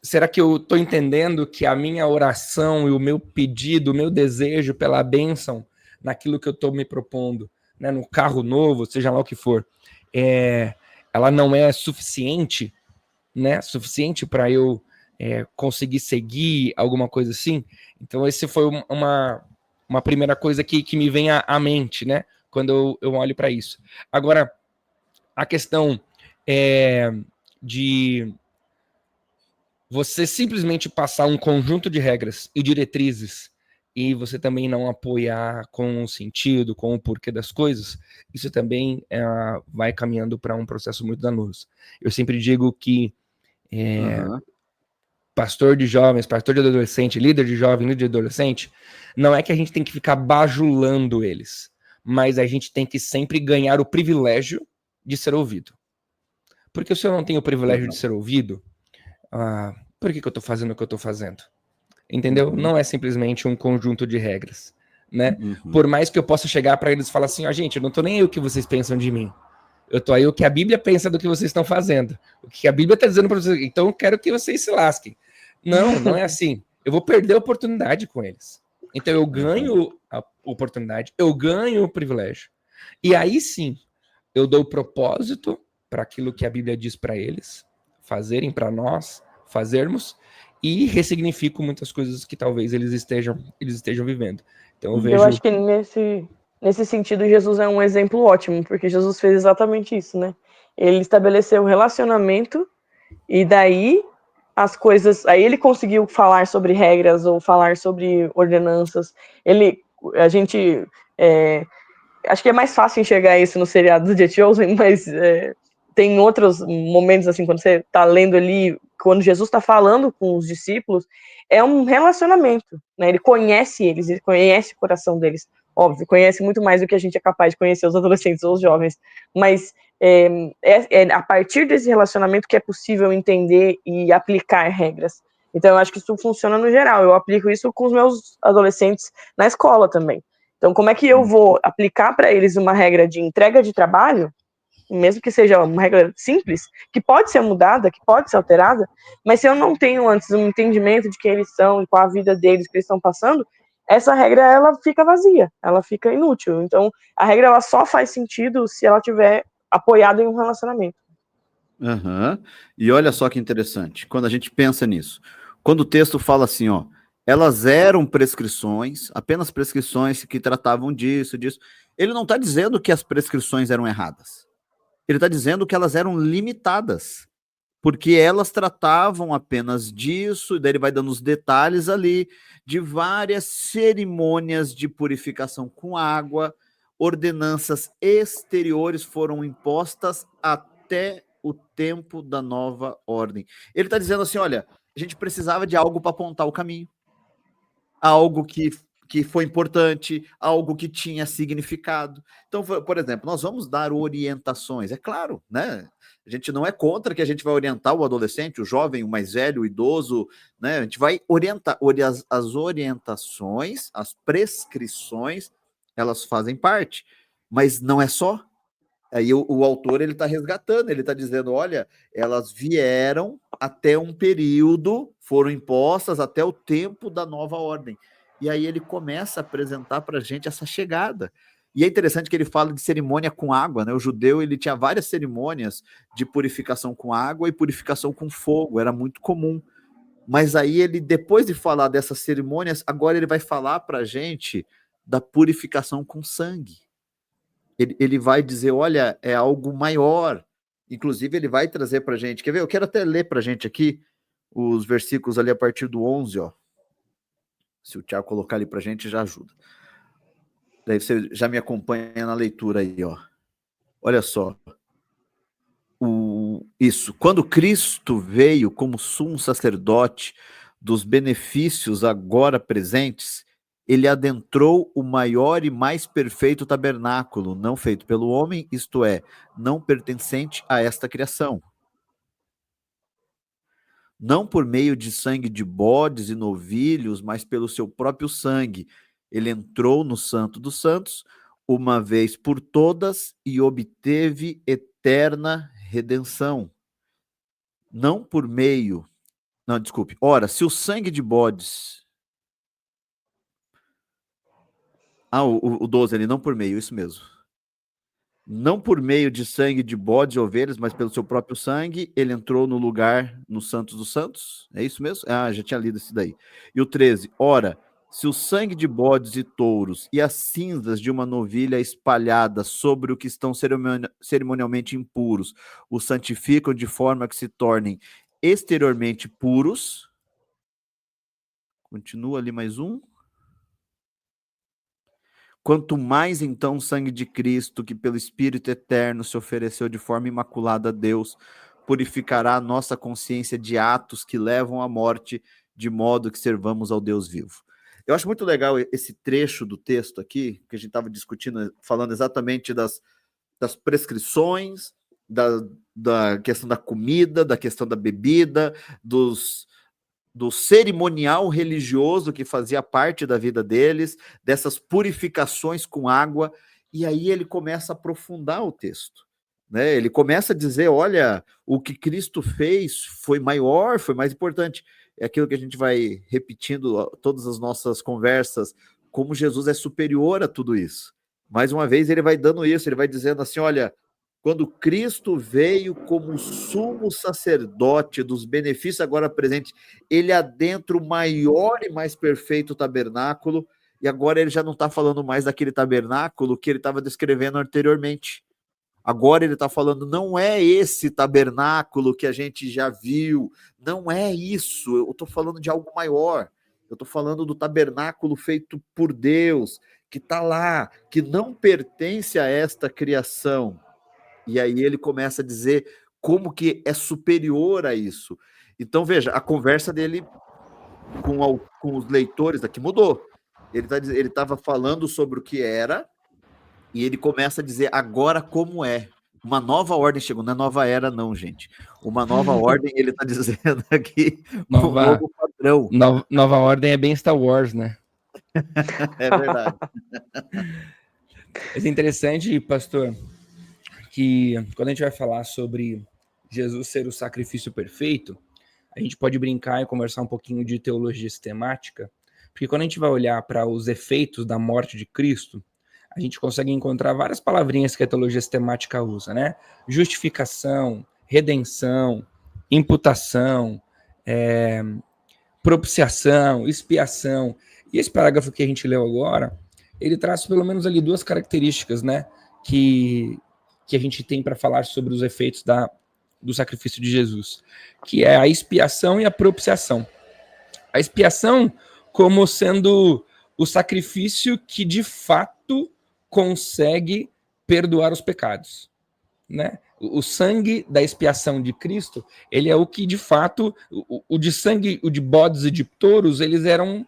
Será que eu estou entendendo que a minha oração e o meu pedido, o meu desejo pela bênção naquilo que eu estou me propondo, né, no carro novo, seja lá o que for, ela não é suficiente, né? Suficiente para eu conseguir seguir alguma coisa assim? Então, esse foi uma primeira coisa que me vem à mente, né? Quando eu olho para isso. Agora, a questão de você simplesmente passar um conjunto de regras e diretrizes e você também não apoiar com o sentido, com o porquê das coisas, isso também vai caminhando para um processo muito danoso. Eu sempre digo que pastor de jovens, pastor de adolescente, líder de jovem, líder de adolescente, não é que a gente tem que ficar bajulando eles, mas a gente tem que sempre ganhar o privilégio de ser ouvido. Porque se eu não tenho o privilégio de ser ouvido, por que eu tô fazendo o que eu tô fazendo? Entendeu? Não é simplesmente um conjunto de regras, né? Por mais que eu possa chegar para eles e falar assim, gente, eu não tô nem aí o que vocês pensam de mim. Eu tô aí o que a Bíblia pensa do que vocês estão fazendo. O que a Bíblia tá dizendo para vocês. Então eu quero que vocês se lasquem. Não é assim. Eu vou perder a oportunidade com eles. Então eu ganho a oportunidade, eu ganho o privilégio. E aí sim, eu dou propósito para aquilo que a Bíblia diz para eles fazerem, para nós fazermos, e ressignifico muitas coisas que talvez eles estejam vivendo. Então eu Eu vejo. acho que nesse sentido Jesus é um exemplo ótimo, porque Jesus fez exatamente isso, né? Ele estabeleceu um relacionamento e daí as coisas, aí ele conseguiu falar sobre regras ou falar sobre ordenanças. A gente acho que é mais fácil enxergar isso no seriado do The Chosen, mas tem outros momentos, assim, quando você está lendo ali, quando Jesus está falando com os discípulos, é um relacionamento, né? Ele conhece eles, ele conhece o coração deles. Óbvio, conhece muito mais do que a gente é capaz de conhecer os adolescentes ou os jovens, mas é a partir desse relacionamento que é possível entender e aplicar regras. Então, eu acho que isso funciona no geral. Eu aplico isso com os meus adolescentes na escola também. Então, como é que eu vou aplicar para eles uma regra de entrega de trabalho, mesmo que seja uma regra simples, que pode ser mudada, que pode ser alterada, mas se eu não tenho antes um entendimento de quem eles são e qual a vida deles que eles estão passando, essa regra ela fica vazia, ela fica inútil. Então, a regra ela só faz sentido se ela tiver apoiada em um relacionamento. Uhum. E olha só que interessante, quando a gente pensa nisso, quando o texto fala assim, ó, elas eram prescrições, apenas prescrições que tratavam disso, disso, ele não está dizendo que as prescrições eram erradas, ele está dizendo que elas eram limitadas, porque elas tratavam apenas disso, e daí ele vai dando os detalhes ali, de várias cerimônias de purificação com água, ordenanças exteriores foram impostas até o tempo da nova ordem. Ele está dizendo assim, olha, a gente precisava de algo para apontar o caminho, algo que foi importante, algo que tinha significado. Então, por exemplo, nós vamos dar orientações, é claro, né? A gente não é contra que a gente vai orientar o adolescente, o jovem, o mais velho, o idoso, né? A gente vai orientar, as orientações, as prescrições, elas fazem parte, mas não é só. Aí o autor ele está resgatando, ele está dizendo, olha, elas vieram até um período, foram impostas até o tempo da nova ordem. E aí ele começa a apresentar para a gente essa chegada. E é interessante que ele fala de cerimônia com água, né? O judeu ele tinha várias cerimônias de purificação com água e purificação com fogo, era muito comum. Mas aí ele, depois de falar dessas cerimônias, agora ele vai falar para a gente da purificação com sangue. Ele vai dizer, olha, é algo maior. Inclusive, ele vai trazer para a gente. Quer ver? Eu quero até ler para a gente aqui os versículos ali a partir do 11, ó. Se o Tiago colocar ali para a gente, já ajuda. Daí você já me acompanha na leitura aí, ó. Olha só. Isso. Quando Cristo veio como sumo sacerdote dos benefícios agora presentes, ele adentrou o maior e mais perfeito tabernáculo, não feito pelo homem, isto é, não pertencente a esta criação. Não por meio de sangue de bodes e novilhos, mas pelo seu próprio sangue. Ele entrou no Santo dos Santos, uma vez por todas, e obteve eterna redenção. Não por meio... Não, desculpe. Ora, se o sangue de bodes... o 12 ali, não por meio, isso mesmo. Não por meio de sangue de bodes e ovelhas, mas pelo seu próprio sangue, ele entrou no lugar, no Santos dos Santos. É isso mesmo? Ah, já tinha lido isso daí. E o 13. Ora, se o sangue de bodes e touros e as cinzas de uma novilha espalhadas sobre o que estão cerimonialmente impuros os santificam de forma que se tornem exteriormente puros. Continua ali mais um. Quanto mais, então, o sangue de Cristo, que pelo Espírito Eterno se ofereceu de forma imaculada a Deus, purificará a nossa consciência de atos que levam à morte, de modo que servamos ao Deus vivo. Eu acho muito legal esse trecho do texto aqui, que a gente estava discutindo, falando exatamente das prescrições, da questão da comida, da questão da bebida, do cerimonial religioso que fazia parte da vida deles, dessas purificações com água, e aí ele começa a aprofundar o texto. Né? Ele começa a dizer, olha, o que Cristo fez foi maior, foi mais importante. É aquilo que a gente vai repetindo todas as nossas conversas, como Jesus é superior a tudo isso. Mais uma vez ele vai dando isso, ele vai dizendo assim, olha, quando Cristo veio como sumo sacerdote dos benefícios agora presentes, ele adentra o maior e mais perfeito tabernáculo, e agora ele já não está falando mais daquele tabernáculo que ele estava descrevendo anteriormente. Agora ele está falando, não é esse tabernáculo que a gente já viu, não é isso, eu estou falando de algo maior, eu estou falando do tabernáculo feito por Deus, que está lá, que não pertence a esta criação. E aí ele começa a dizer como que é superior a isso. Então, veja, a conversa dele com os leitores aqui mudou. Ele estava falando sobre o que era, e ele começa a dizer agora como é. Uma nova ordem chegou, não é nova era não, gente. Uma nova ordem, ele está dizendo aqui, um novo padrão. Nova ordem é bem Star Wars, né? É verdade. Mas é interessante, pastor, que quando a gente vai falar sobre Jesus ser o sacrifício perfeito, a gente pode brincar e conversar um pouquinho de teologia sistemática, porque quando a gente vai olhar para os efeitos da morte de Cristo, a gente consegue encontrar várias palavrinhas que a teologia sistemática usa, né? Justificação, redenção, imputação, propiciação, expiação. E esse parágrafo que a gente leu agora, ele traz pelo menos ali duas características, né? Que a gente tem para falar sobre os efeitos do sacrifício de Jesus, que é a expiação e a propiciação. A expiação como sendo o sacrifício que de fato consegue perdoar os pecados, né? O sangue da expiação de Cristo, ele é o que de fato, o de sangue, o de bodes e de touros, eles eram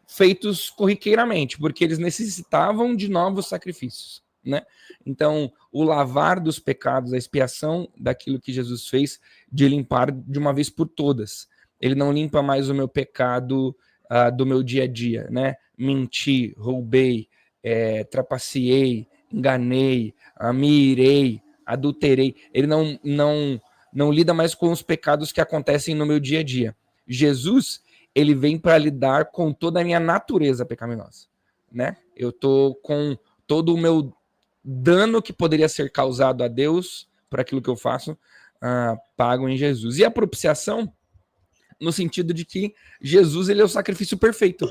feitos corriqueiramente, porque eles necessitavam de novos sacrifícios, né? Então, o lavar dos pecados, a expiação daquilo que Jesus fez, de limpar de uma vez por todas. Ele não limpa mais o meu pecado do meu dia a dia, né? Menti, roubei, trapaceei, enganei, me irei, adulterei. Ele não lida mais com os pecados que acontecem no meu dia a dia. Jesus, ele vem para lidar com toda a minha natureza pecaminosa, né? Eu tô com todo o meu dano que poderia ser causado a Deus por aquilo que eu faço, pago em Jesus. E a propiciação, no sentido de que Jesus, ele é o sacrifício perfeito,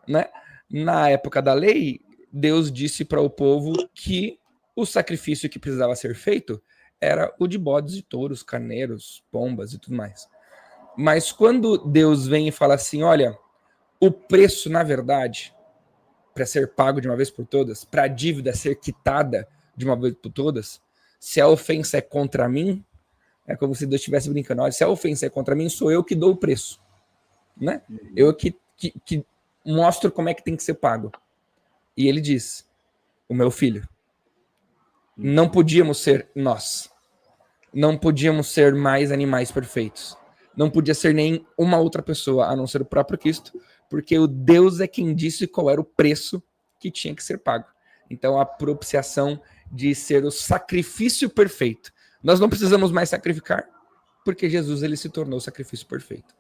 né? Na época da lei, Deus disse para o povo que o sacrifício que precisava ser feito era o de bodes e touros, carneiros, pombas e tudo mais. Mas quando Deus vem e fala assim, olha, o preço, na verdade, para ser pago de uma vez por todas, para a dívida ser quitada de uma vez por todas, se a ofensa é contra mim, é como se Deus estivesse brincando, olha, se a ofensa é contra mim, sou eu que dou o preço, né? Eu que mostro como é que tem que ser pago. E ele diz, o meu filho, não podíamos ser nós, não podíamos ser mais animais perfeitos, não podia ser nem uma outra pessoa, a não ser o próprio Cristo, porque o Deus é quem disse qual era o preço que tinha que ser pago. Então, a propiciação de ser o sacrifício perfeito. Nós não precisamos mais sacrificar, porque Jesus, ele se tornou o sacrifício perfeito.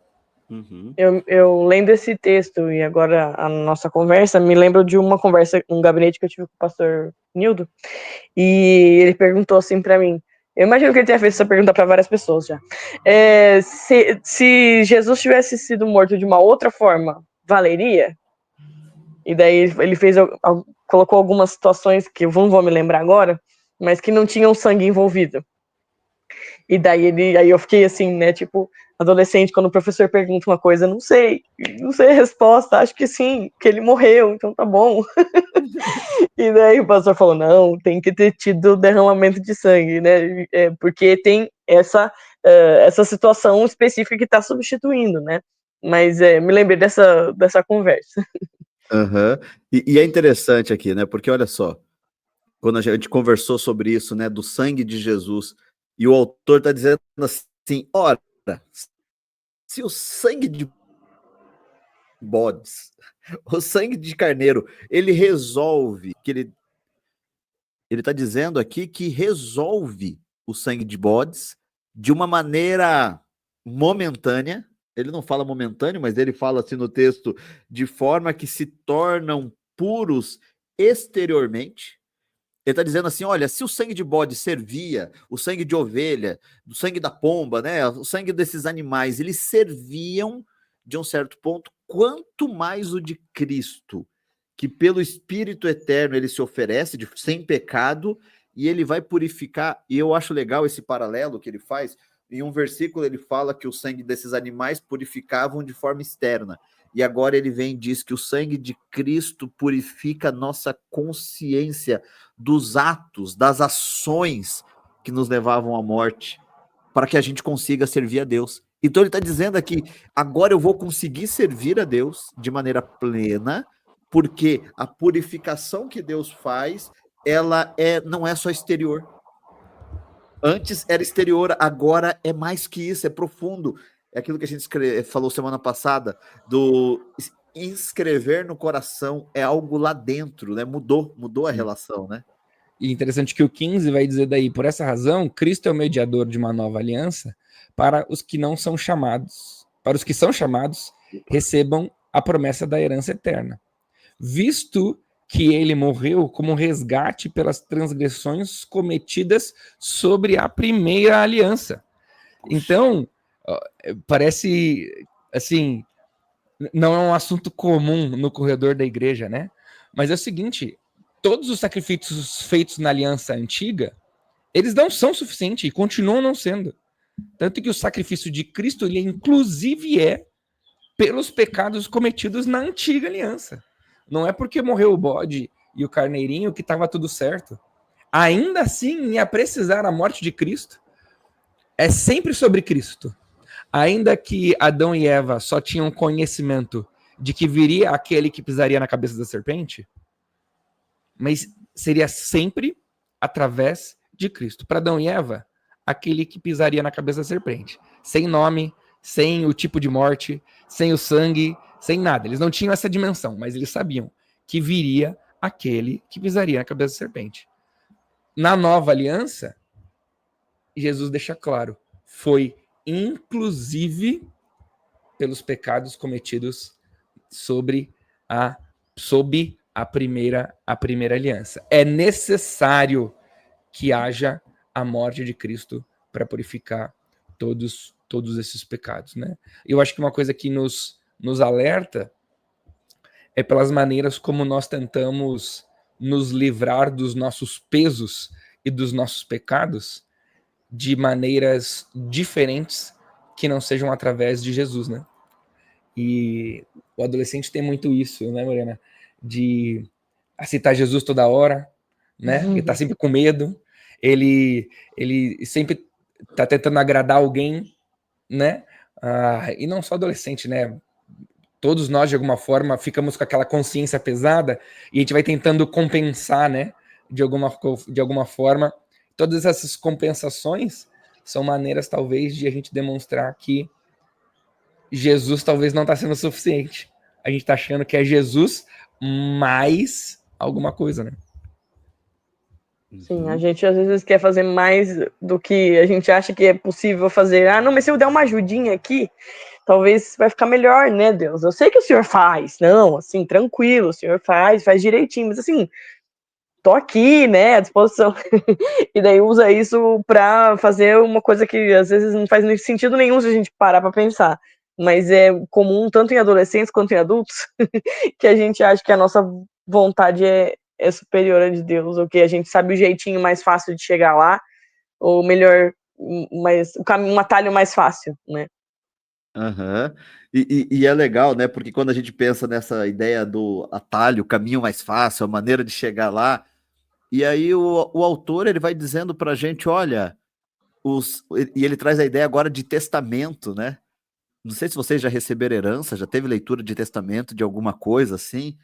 Uhum. Eu lendo esse texto e agora a nossa conversa, me lembro de uma conversa, um gabinete que eu tive com o pastor Nildo, e ele perguntou assim para mim, eu imagino que ele tenha feito essa pergunta para várias pessoas já, se Jesus tivesse sido morto de uma outra forma, valeria? E daí ele colocou algumas situações que eu não vou me lembrar agora, mas que não tinham sangue envolvido. E daí aí eu fiquei assim, né, tipo, adolescente, quando o professor pergunta uma coisa, não sei a resposta, acho que sim, que ele morreu, então tá bom. E daí o pastor falou, não, tem que ter tido derramamento de sangue, né, porque tem essa situação específica que está substituindo, né, mas me lembrei dessa conversa. Uhum. E é interessante aqui, né, porque olha só, quando a gente conversou sobre isso, né, do sangue de Jesus, e o autor está dizendo assim, ora, se o sangue de bodes, o sangue de carneiro, ele resolve, que ele está dizendo aqui que resolve o sangue de bodes de uma maneira momentânea, ele não fala momentâneo, mas ele fala assim no texto, de forma que se tornam puros exteriormente. Ele está dizendo assim, olha, se o sangue de bode servia, o sangue de ovelha, o sangue da pomba, né, o sangue desses animais, eles serviam, de um certo ponto, quanto mais o de Cristo, que pelo Espírito Eterno ele se oferece sem pecado, e ele vai purificar. E eu acho legal esse paralelo que ele faz. Em um versículo ele fala que o sangue desses animais purificavam de forma externa. E agora ele vem e diz que o sangue de Cristo purifica a nossa consciência dos atos, das ações que nos levavam à morte, para que a gente consiga servir a Deus. Então ele está dizendo aqui, agora eu vou conseguir servir a Deus de maneira plena, porque a purificação que Deus faz, ela não é só exterior. Antes era exterior, agora é mais que isso, é profundo. É aquilo que a gente falou semana passada, do inscrever no coração, é algo lá dentro, né? Mudou a relação, né? E interessante que o 15 vai dizer daí, por essa razão, Cristo é o mediador de uma nova aliança para os que não são chamados. Para os que são chamados, recebam a promessa da herança eterna. Visto que ele morreu como resgate pelas transgressões cometidas sobre a primeira aliança. Então, parece, assim, não é um assunto comum no corredor da igreja, né? Mas é o seguinte, todos os sacrifícios feitos na aliança antiga, eles não são suficientes e continuam não sendo. Tanto que o sacrifício de Cristo, ele inclusive é pelos pecados cometidos na antiga aliança. Não é porque morreu o bode e o carneirinho que estava tudo certo. Ainda assim, ia precisar a morte de Cristo. É sempre sobre Cristo. Ainda que Adão e Eva só tinham conhecimento de que viria aquele que pisaria na cabeça da serpente, mas seria sempre através de Cristo. Para Adão e Eva, aquele que pisaria na cabeça da serpente. Sem nome, sem o tipo de morte, sem o sangue, sem nada. Eles não tinham essa dimensão, mas eles sabiam que viria aquele que pisaria na cabeça da serpente. Na nova aliança, Jesus deixa claro, foi inclusive pelos pecados cometidos sob a primeira aliança. É necessário que haja a morte de Cristo para purificar todos esses pecados, né? Eu acho que uma coisa que nos alerta é pelas maneiras como nós tentamos nos livrar dos nossos pesos e dos nossos pecados de maneiras diferentes que não sejam através de Jesus, né? E o adolescente tem muito isso, né, Morena? De aceitar Jesus toda hora, né? Ele tá sempre com medo, ele sempre tá tentando agradar alguém, né? E não só adolescente, né? Todos nós, de alguma forma, ficamos com aquela consciência pesada e a gente vai tentando compensar, né? De alguma forma. Todas essas compensações são maneiras, talvez, de a gente demonstrar que Jesus talvez não está sendo suficiente. A gente está achando que é Jesus mais alguma coisa, né? Sim, a gente às vezes quer fazer mais do que a gente acha que é possível fazer. Ah, não, mas se eu der uma ajudinha aqui, talvez vai ficar melhor, né, Deus? Eu sei que o Senhor faz. Não, assim, tranquilo, o Senhor faz direitinho, mas assim, tô aqui, né, à disposição. E daí usa isso pra fazer uma coisa que às vezes não faz sentido nenhum se a gente parar pra pensar. Mas é comum, tanto em adolescentes quanto em adultos, que a gente acha que a nossa vontade é superior à de Deus, ou que a gente sabe o jeitinho mais fácil de chegar lá, ou melhor, um atalho mais fácil, né? Uhum. E é legal, né? Porque quando a gente pensa nessa ideia do atalho, o caminho mais fácil, a maneira de chegar lá, e aí o autor ele vai dizendo para a gente, olha, e ele traz a ideia agora de testamento, né? Não sei se vocês já receberam herança, já teve leitura de testamento de alguma coisa assim.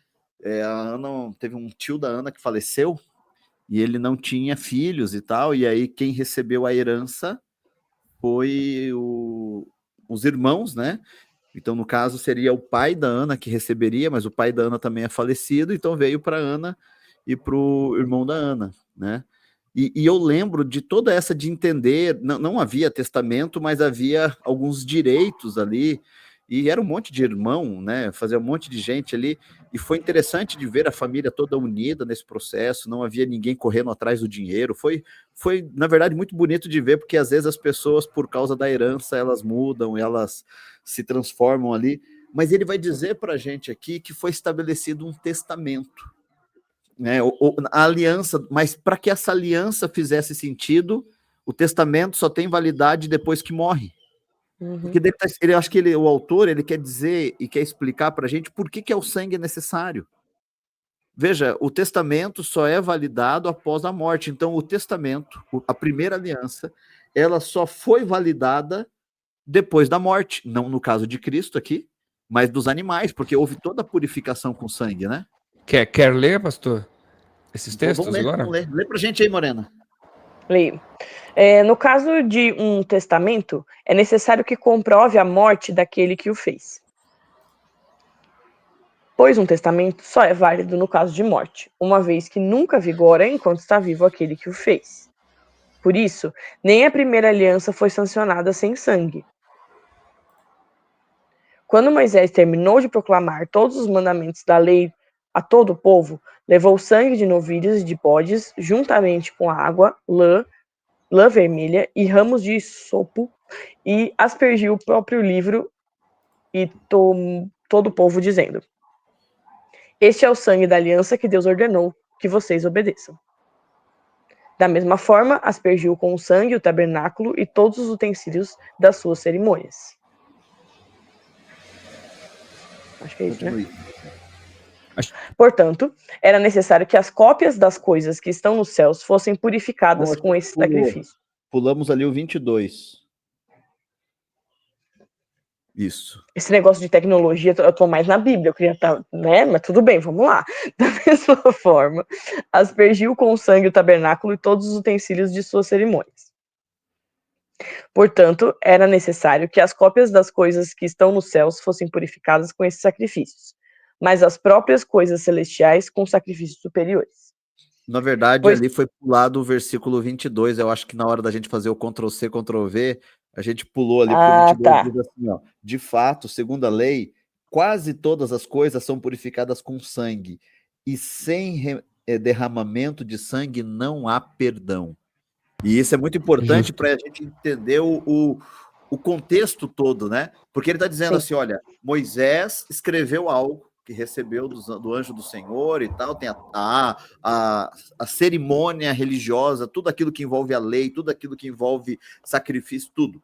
A Ana, teve um tio da Ana que faleceu e ele não tinha filhos e tal, e aí quem recebeu a herança foi os irmãos, né? Então, no caso, seria o pai da Ana que receberia, mas o pai da Ana também é falecido, então veio para Ana e para o irmão da Ana, né? E eu lembro de toda essa de entender, não havia testamento, mas havia alguns direitos ali, e era um monte de irmão, né? Fazia um monte de gente ali, e foi interessante de ver a família toda unida nesse processo, não havia ninguém correndo atrás do dinheiro, foi na verdade, muito bonito de ver, porque às vezes as pessoas, por causa da herança, elas mudam, elas se transformam ali, mas ele vai dizer para a gente aqui que foi estabelecido um testamento, né? A aliança, mas para que essa aliança fizesse sentido, o testamento só tem validade depois que morre. Porque ele acho que o autor ele quer dizer e quer explicar para a gente por que o sangue é necessário. Veja, o testamento só é validado após a morte. Então, o testamento, a primeira aliança, ela só foi validada depois da morte. Não no caso de Cristo aqui, mas dos animais, porque houve toda a purificação com sangue, né? Quer ler, pastor? Esses textos vamos ler, agora? Vamos ler. Lê pra gente aí, Morena. Leio. No caso de um testamento, é necessário que comprove a morte daquele que o fez. Pois um testamento só é válido no caso de morte, uma vez que nunca vigora enquanto está vivo aquele que o fez. Por isso, nem a primeira aliança foi sancionada sem sangue. Quando Moisés terminou de proclamar todos os mandamentos da lei a todo o povo, levou sangue de novilhos e de bodes, juntamente com água, lã vermelha e ramos de sopo, e aspergiu o próprio livro e todo o povo, dizendo: Este é o sangue da aliança que Deus ordenou que vocês obedeçam. Da mesma forma, aspergiu com o sangue o tabernáculo e todos os utensílios das suas cerimônias. Acho que é isso, né? Portanto, era necessário que as cópias das coisas que estão nos céus fossem purificadas com esse sacrifício. Pulamos ali o 22. Isso. Esse negócio de tecnologia, eu tô mais na Bíblia, eu queria estar, né? Mas tudo bem, vamos lá. Da mesma forma, aspergiu com o sangue o tabernáculo e todos os utensílios de suas cerimônias. Portanto, era necessário que as cópias das coisas que estão nos céus fossem purificadas com esses sacrifícios, mas as próprias coisas celestiais com sacrifícios superiores. Na verdade, ali foi pulado o versículo 22, eu acho que na hora da gente fazer o Ctrl+C, Ctrl+V, a gente pulou ali, porque o 22 diz assim, ó, de fato, segundo a lei, quase todas as coisas são purificadas com sangue, e sem derramamento de sangue não há perdão. E isso é muito importante para a gente entender o contexto todo, né? Porque ele está dizendo assim, olha, Moisés escreveu algo que recebeu do anjo do Senhor e tal, tem a cerimônia religiosa, tudo aquilo que envolve a lei, tudo aquilo que envolve sacrifício, tudo.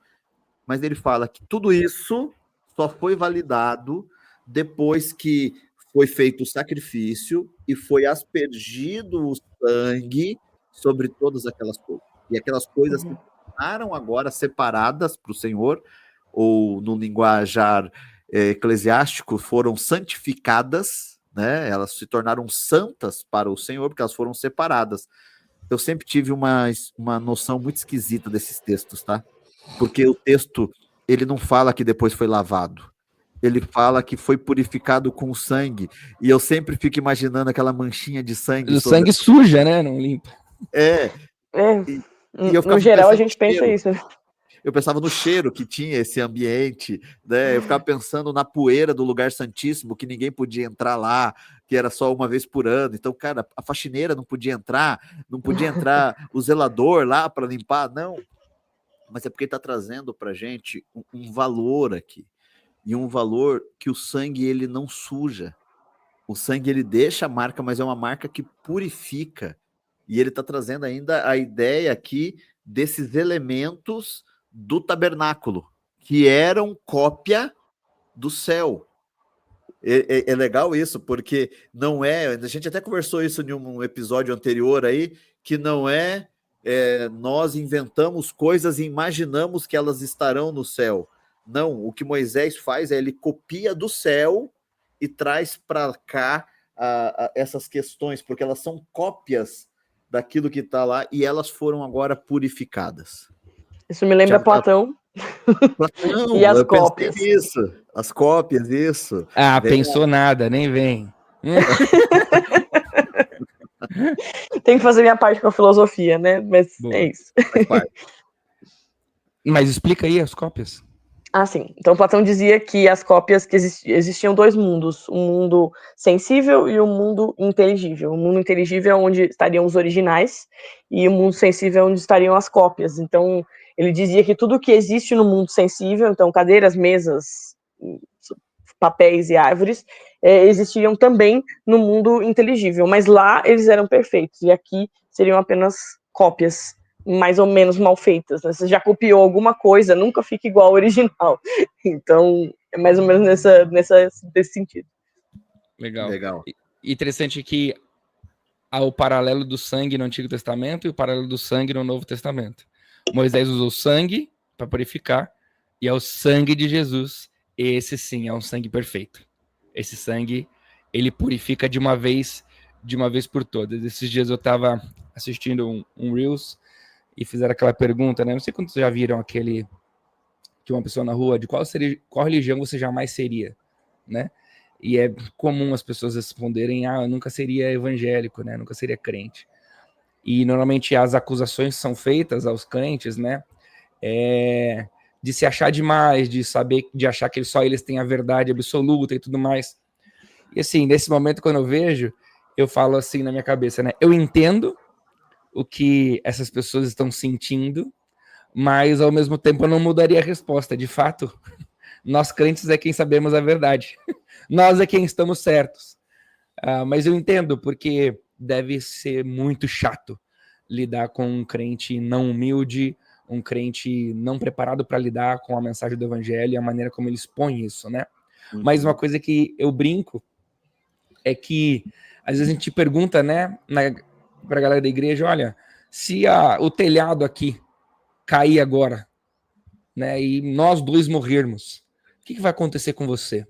Mas ele fala que tudo isso só foi validado depois que foi feito o sacrifício e foi aspergido o sangue sobre todas aquelas coisas. E aquelas coisas se tornaram agora separadas para o Senhor, ou no linguajar eclesiástico, foram santificadas, né? Elas se tornaram santas para o Senhor, porque elas foram separadas. Eu sempre tive uma noção muito esquisita desses textos, tá? Porque o texto, ele não fala que depois foi lavado. Ele fala que foi purificado com sangue. E eu sempre fico imaginando aquela manchinha de sangue. O sangue suja, né? Não limpa. E eu no geral, a gente pensa isso, né? Eu pensava no cheiro que tinha esse ambiente, né? Eu ficava pensando na poeira do lugar santíssimo, que ninguém podia entrar lá, que era só uma vez por ano. Então, cara, a faxineira não podia entrar o zelador lá para limpar, não. Mas é porque ele está trazendo para a gente um valor aqui. E um valor que o sangue ele não suja. O sangue ele deixa a marca, mas é uma marca que purifica. E ele está trazendo ainda a ideia aqui desses elementos do tabernáculo, que eram cópia do céu. É legal isso, porque não é... A gente até conversou isso em um episódio anterior aí, que não nós inventamos coisas e imaginamos que elas estarão no céu. Não, o que Moisés faz é ele copia do céu e traz para cá essas questões, porque elas são cópias daquilo que está lá e elas foram agora purificadas. Isso me lembra Platão. Platão, e as cópias. Isso, as cópias, isso. Pensou nada, nem vem. Tem que fazer minha parte com a filosofia, né? Mas boa, é isso. Mas explica aí as cópias. Sim. Então, Platão dizia que as cópias, que existiam dois mundos, um mundo sensível e um mundo inteligível. O mundo inteligível é onde estariam os originais e o mundo sensível é onde estariam as cópias. Então, ele dizia que tudo que existe no mundo sensível, então cadeiras, mesas, papéis e árvores, existiam também no mundo inteligível, mas lá eles eram perfeitos, e aqui seriam apenas cópias mais ou menos mal feitas, né? Você já copiou alguma coisa, nunca fica igual ao original. Então, é mais ou menos nesse sentido. Legal. E interessante que há o paralelo do sangue no Antigo Testamento e o paralelo do sangue no Novo Testamento. Moisés usou sangue para purificar, e é o sangue de Jesus. Esse sim é um sangue perfeito. Esse sangue, ele purifica de uma vez por todas. Esses dias eu estava assistindo um Reels e fizeram aquela pergunta, né? Não sei quantos já viram aquele que uma pessoa na rua, de qual religião você jamais seria, né? E é comum as pessoas responderem, eu nunca seria evangélico, né? Nunca seria crente. E normalmente as acusações são feitas aos crentes, né? De se achar demais, de achar que só eles têm a verdade absoluta e tudo mais. E assim, nesse momento, quando eu vejo, eu falo assim na minha cabeça, né? Eu entendo o que essas pessoas estão sentindo, mas ao mesmo tempo eu não mudaria a resposta. De fato, nós crentes é quem sabemos a verdade. Nós é quem estamos certos. Mas eu entendo, porque deve ser muito chato lidar com um crente não humilde, um crente não preparado para lidar com a mensagem do evangelho e a maneira como ele expõe isso, né? Uhum. Mas uma coisa que eu brinco é que às vezes a gente pergunta, né, para a galera da igreja, olha, se o telhado aqui cair agora, né, e nós dois morrermos, o que vai acontecer com você?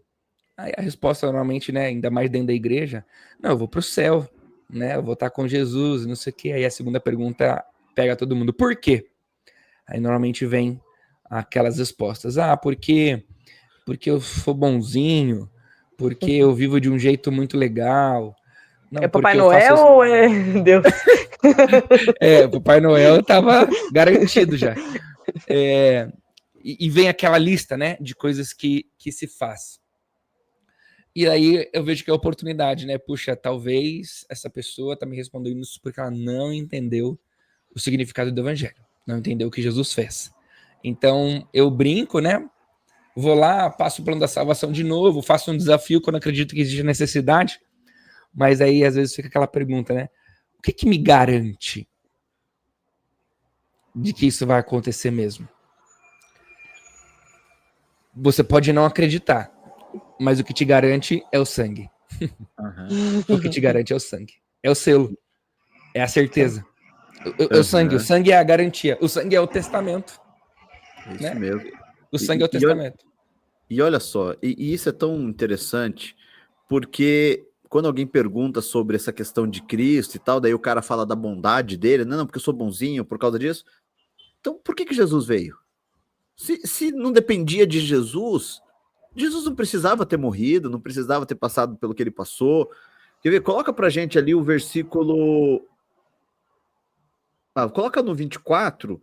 Aí a resposta normalmente, né, ainda mais dentro da igreja, não, eu vou para o céu, né, eu vou estar com Jesus, não sei o quê. Aí a segunda pergunta pega todo mundo, por quê? Aí normalmente vem aquelas respostas, porque eu sou bonzinho, porque eu vivo de um jeito muito legal. Não, é Papai Noel ou é Deus? Papai Noel estava garantido já. E vem aquela lista, né, de coisas que se faz. E aí eu vejo que é oportunidade, né? Puxa, talvez essa pessoa tá me respondendo isso porque ela não entendeu o significado do evangelho, não entendeu o que Jesus fez. Então eu brinco, né? Vou lá, passo o plano da salvação de novo, faço um desafio quando acredito que existe necessidade, mas aí às vezes fica aquela pergunta, né? O que me garante de que isso vai acontecer mesmo? Você pode não acreditar, mas o que te garante é o sangue. Uhum. O que te garante é o sangue. É o selo. É a certeza. O sangue é a garantia. O sangue é o testamento. É isso, né? Mesmo. O sangue é o testamento. E olha só, e isso é tão interessante, porque quando alguém pergunta sobre essa questão de Cristo e tal, daí o cara fala da bondade dele, não, porque eu sou bonzinho por causa disso. Então, por que Jesus veio? Se não dependia de Jesus, Jesus não precisava ter morrido, não precisava ter passado pelo que ele passou. Quer ver? Coloca pra gente ali o versículo... coloca no 24,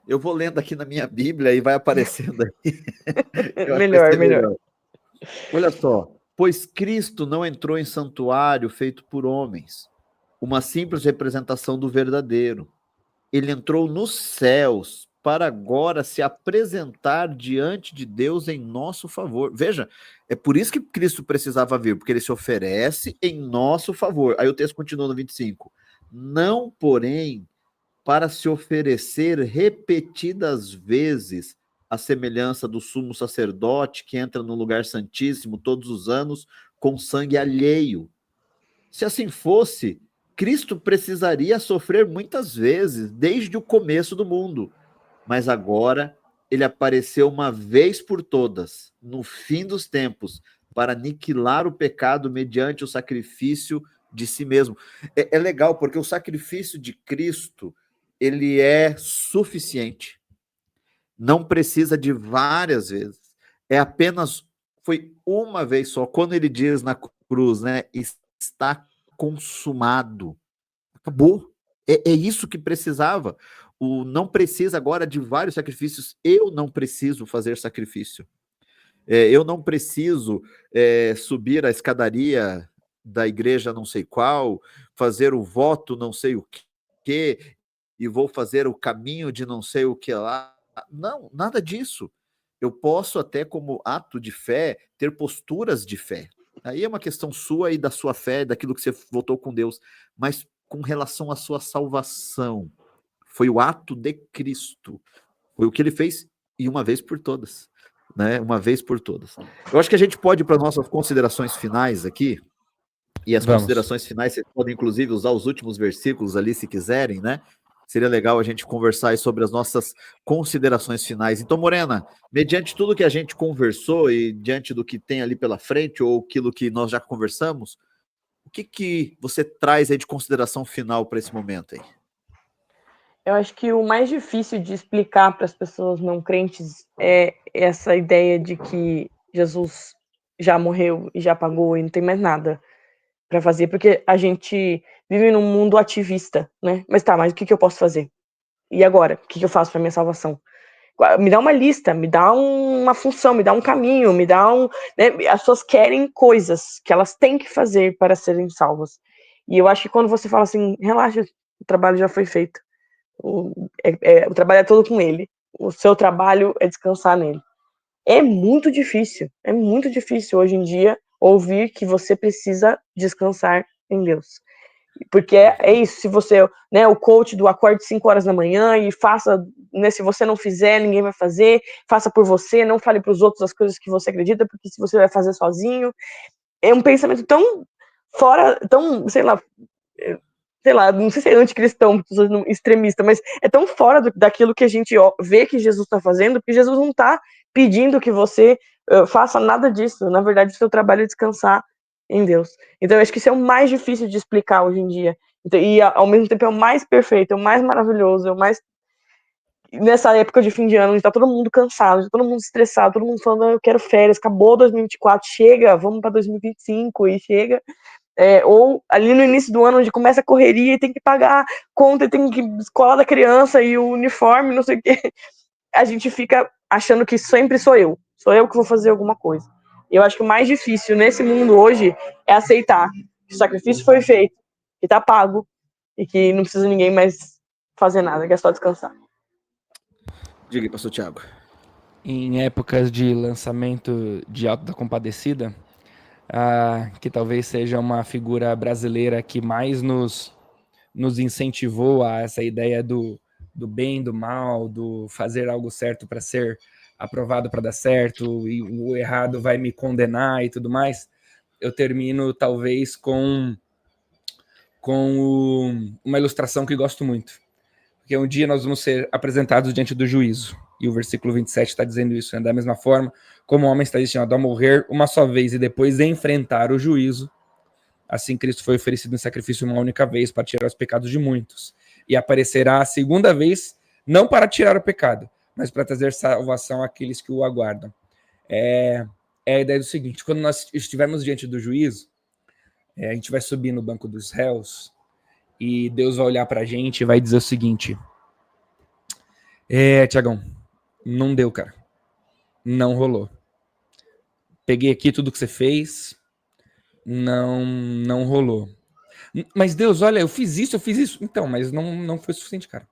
eu vou lendo aqui na minha Bíblia e vai aparecendo aí. melhor. Olha só. Pois Cristo não entrou em santuário feito por homens, uma simples representação do verdadeiro. Ele entrou nos céus para agora se apresentar diante de Deus em nosso favor. Veja, é por isso que Cristo precisava vir, porque ele se oferece em nosso favor. Aí o texto continua no 25. Não, porém, para se oferecer repetidas vezes à semelhança do sumo sacerdote que entra no lugar santíssimo todos os anos com sangue alheio. Se assim fosse, Cristo precisaria sofrer muitas vezes, desde o começo do mundo. Mas agora ele apareceu uma vez por todas, no fim dos tempos, para aniquilar o pecado mediante o sacrifício de si mesmo. É legal, porque o sacrifício de Cristo, ele é suficiente. Não precisa de várias vezes. Foi uma vez só. Quando ele diz na cruz, né, está consumado. Acabou. É isso que precisava. Não precisa agora de vários sacrifícios. Eu não preciso fazer sacrifício. Eu não preciso subir a escadaria da igreja não sei qual, fazer o voto não sei o que, e vou fazer o caminho de não sei o que lá. Não, nada disso. eu posso até, como ato de fé, ter posturas de fé. Aí é uma questão sua e da sua fé, daquilo que você votou com Deus. Mas com relação à sua salvação, foi o ato de Cristo. Foi o que ele fez, e uma vez por todas. Né? Uma vez por todas. Eu acho que a gente pode ir para nossas considerações finais aqui. E as considerações finais, vocês podem inclusive usar os últimos versículos ali, se quiserem, né? Seria legal a gente conversar aí sobre as nossas considerações finais. Então, Morena, mediante tudo que a gente conversou e diante do que tem ali pela frente, ou aquilo que nós já conversamos, o que você traz aí de consideração final para esse momento aí? Eu acho que o mais difícil de explicar para as pessoas não crentes é essa ideia de que Jesus já morreu e já pagou e não tem mais nada para fazer, porque a gente vive num mundo ativista, né? Mas tá, mas o que eu posso fazer? E agora? O que eu faço para minha salvação? Me dá uma lista, me dá uma função, me dá um caminho, me dá um. Né? As pessoas querem coisas que elas têm que fazer para serem salvas. E eu acho que quando você fala assim, relaxa, o trabalho já foi feito. O trabalho é todo com ele. O seu trabalho é descansar nele. É muito difícil hoje em dia ouvir que você precisa descansar em Deus. Porque é isso, se você, né, o coach do acorde 5 horas da manhã e faça, né, se você não fizer, ninguém vai fazer, faça por você, não fale para os outros as coisas que você acredita, porque se você vai fazer sozinho, é um pensamento tão fora, tão, sei lá, não sei se é anticristão, extremista, mas é tão fora daquilo que a gente vê que Jesus está fazendo, porque Jesus não está pedindo que você faça nada disso. Na verdade, o seu trabalho é descansar em Deus. Então, eu acho que isso é o mais difícil de explicar hoje em dia. Então, e, ao mesmo tempo, é o mais perfeito, é o mais maravilhoso, é o mais... Nessa época de fim de ano, está todo mundo cansado, todo mundo estressado, todo mundo falando, eu quero férias, acabou 2024, chega, vamos para 2025, e chega... ou ali no início do ano, onde começa a correria e tem que pagar conta, e tem que escola da criança e o uniforme, não sei o quê, a gente fica achando que sempre sou eu que vou fazer alguma coisa. Eu acho que o mais difícil nesse mundo hoje é aceitar que o sacrifício foi feito, que tá pago e que não precisa ninguém mais fazer nada, que é só descansar. Diga aí, pastor Thiago. Em épocas de lançamento de Auto da Compadecida, que talvez seja uma figura brasileira que mais nos incentivou a essa ideia do bem, do mal, do fazer algo certo para ser aprovado para dar certo, e o errado vai me condenar e tudo mais, eu termino talvez com uma ilustração que gosto muito. Porque um dia nós vamos ser apresentados diante do juízo. E o versículo 27 está dizendo isso, né? Da mesma forma, como o homem está destinado a morrer uma só vez e depois enfrentar o juízo, assim Cristo foi oferecido em sacrifício uma única vez para tirar os pecados de muitos. E aparecerá a segunda vez, não para tirar o pecado, mas para trazer salvação àqueles que o aguardam. É a ideia do seguinte: quando nós estivermos diante do juízo, a gente vai subir no banco dos réus e Deus vai olhar para a gente e vai dizer o seguinte: Tiagão, não deu, cara. Não rolou. Peguei aqui tudo que você fez, não rolou. Mas Deus, olha, eu fiz isso. Então, mas não foi suficiente, cara.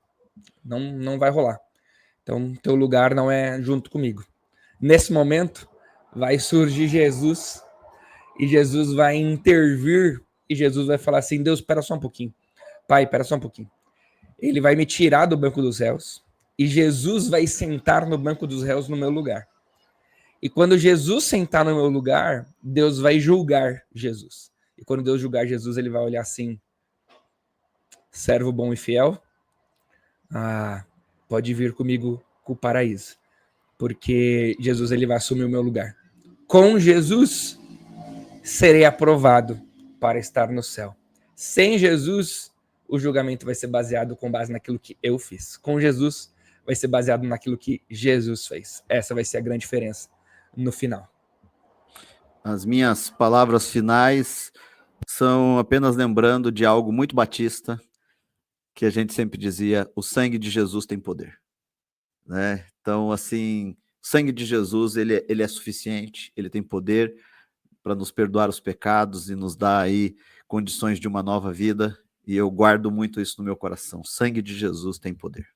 Não vai rolar. Então, teu lugar não é junto comigo. Nesse momento, vai surgir Jesus, e Jesus vai intervir, e Jesus vai falar assim: Deus, espera só um pouquinho. Pai, espera só um pouquinho. Ele vai me tirar do banco dos réus, e Jesus vai sentar no banco dos réus no meu lugar. E quando Jesus sentar no meu lugar, Deus vai julgar Jesus. E quando Deus julgar Jesus, ele vai olhar assim: servo bom e fiel, pode vir comigo para o paraíso. Porque Jesus ele vai assumir o meu lugar. Com Jesus, serei aprovado para estar no céu. Sem Jesus, o julgamento vai ser baseado com base naquilo que eu fiz. Com Jesus, vai ser baseado naquilo que Jesus fez. Essa vai ser a grande diferença no final. As minhas palavras finais são apenas lembrando de algo muito batista, que a gente sempre dizia: o sangue de Jesus tem poder. Né? Então, assim, o sangue de Jesus, ele é suficiente, ele tem poder para nos perdoar os pecados e nos dar aí condições de uma nova vida, e eu guardo muito isso no meu coração. O sangue de Jesus tem poder.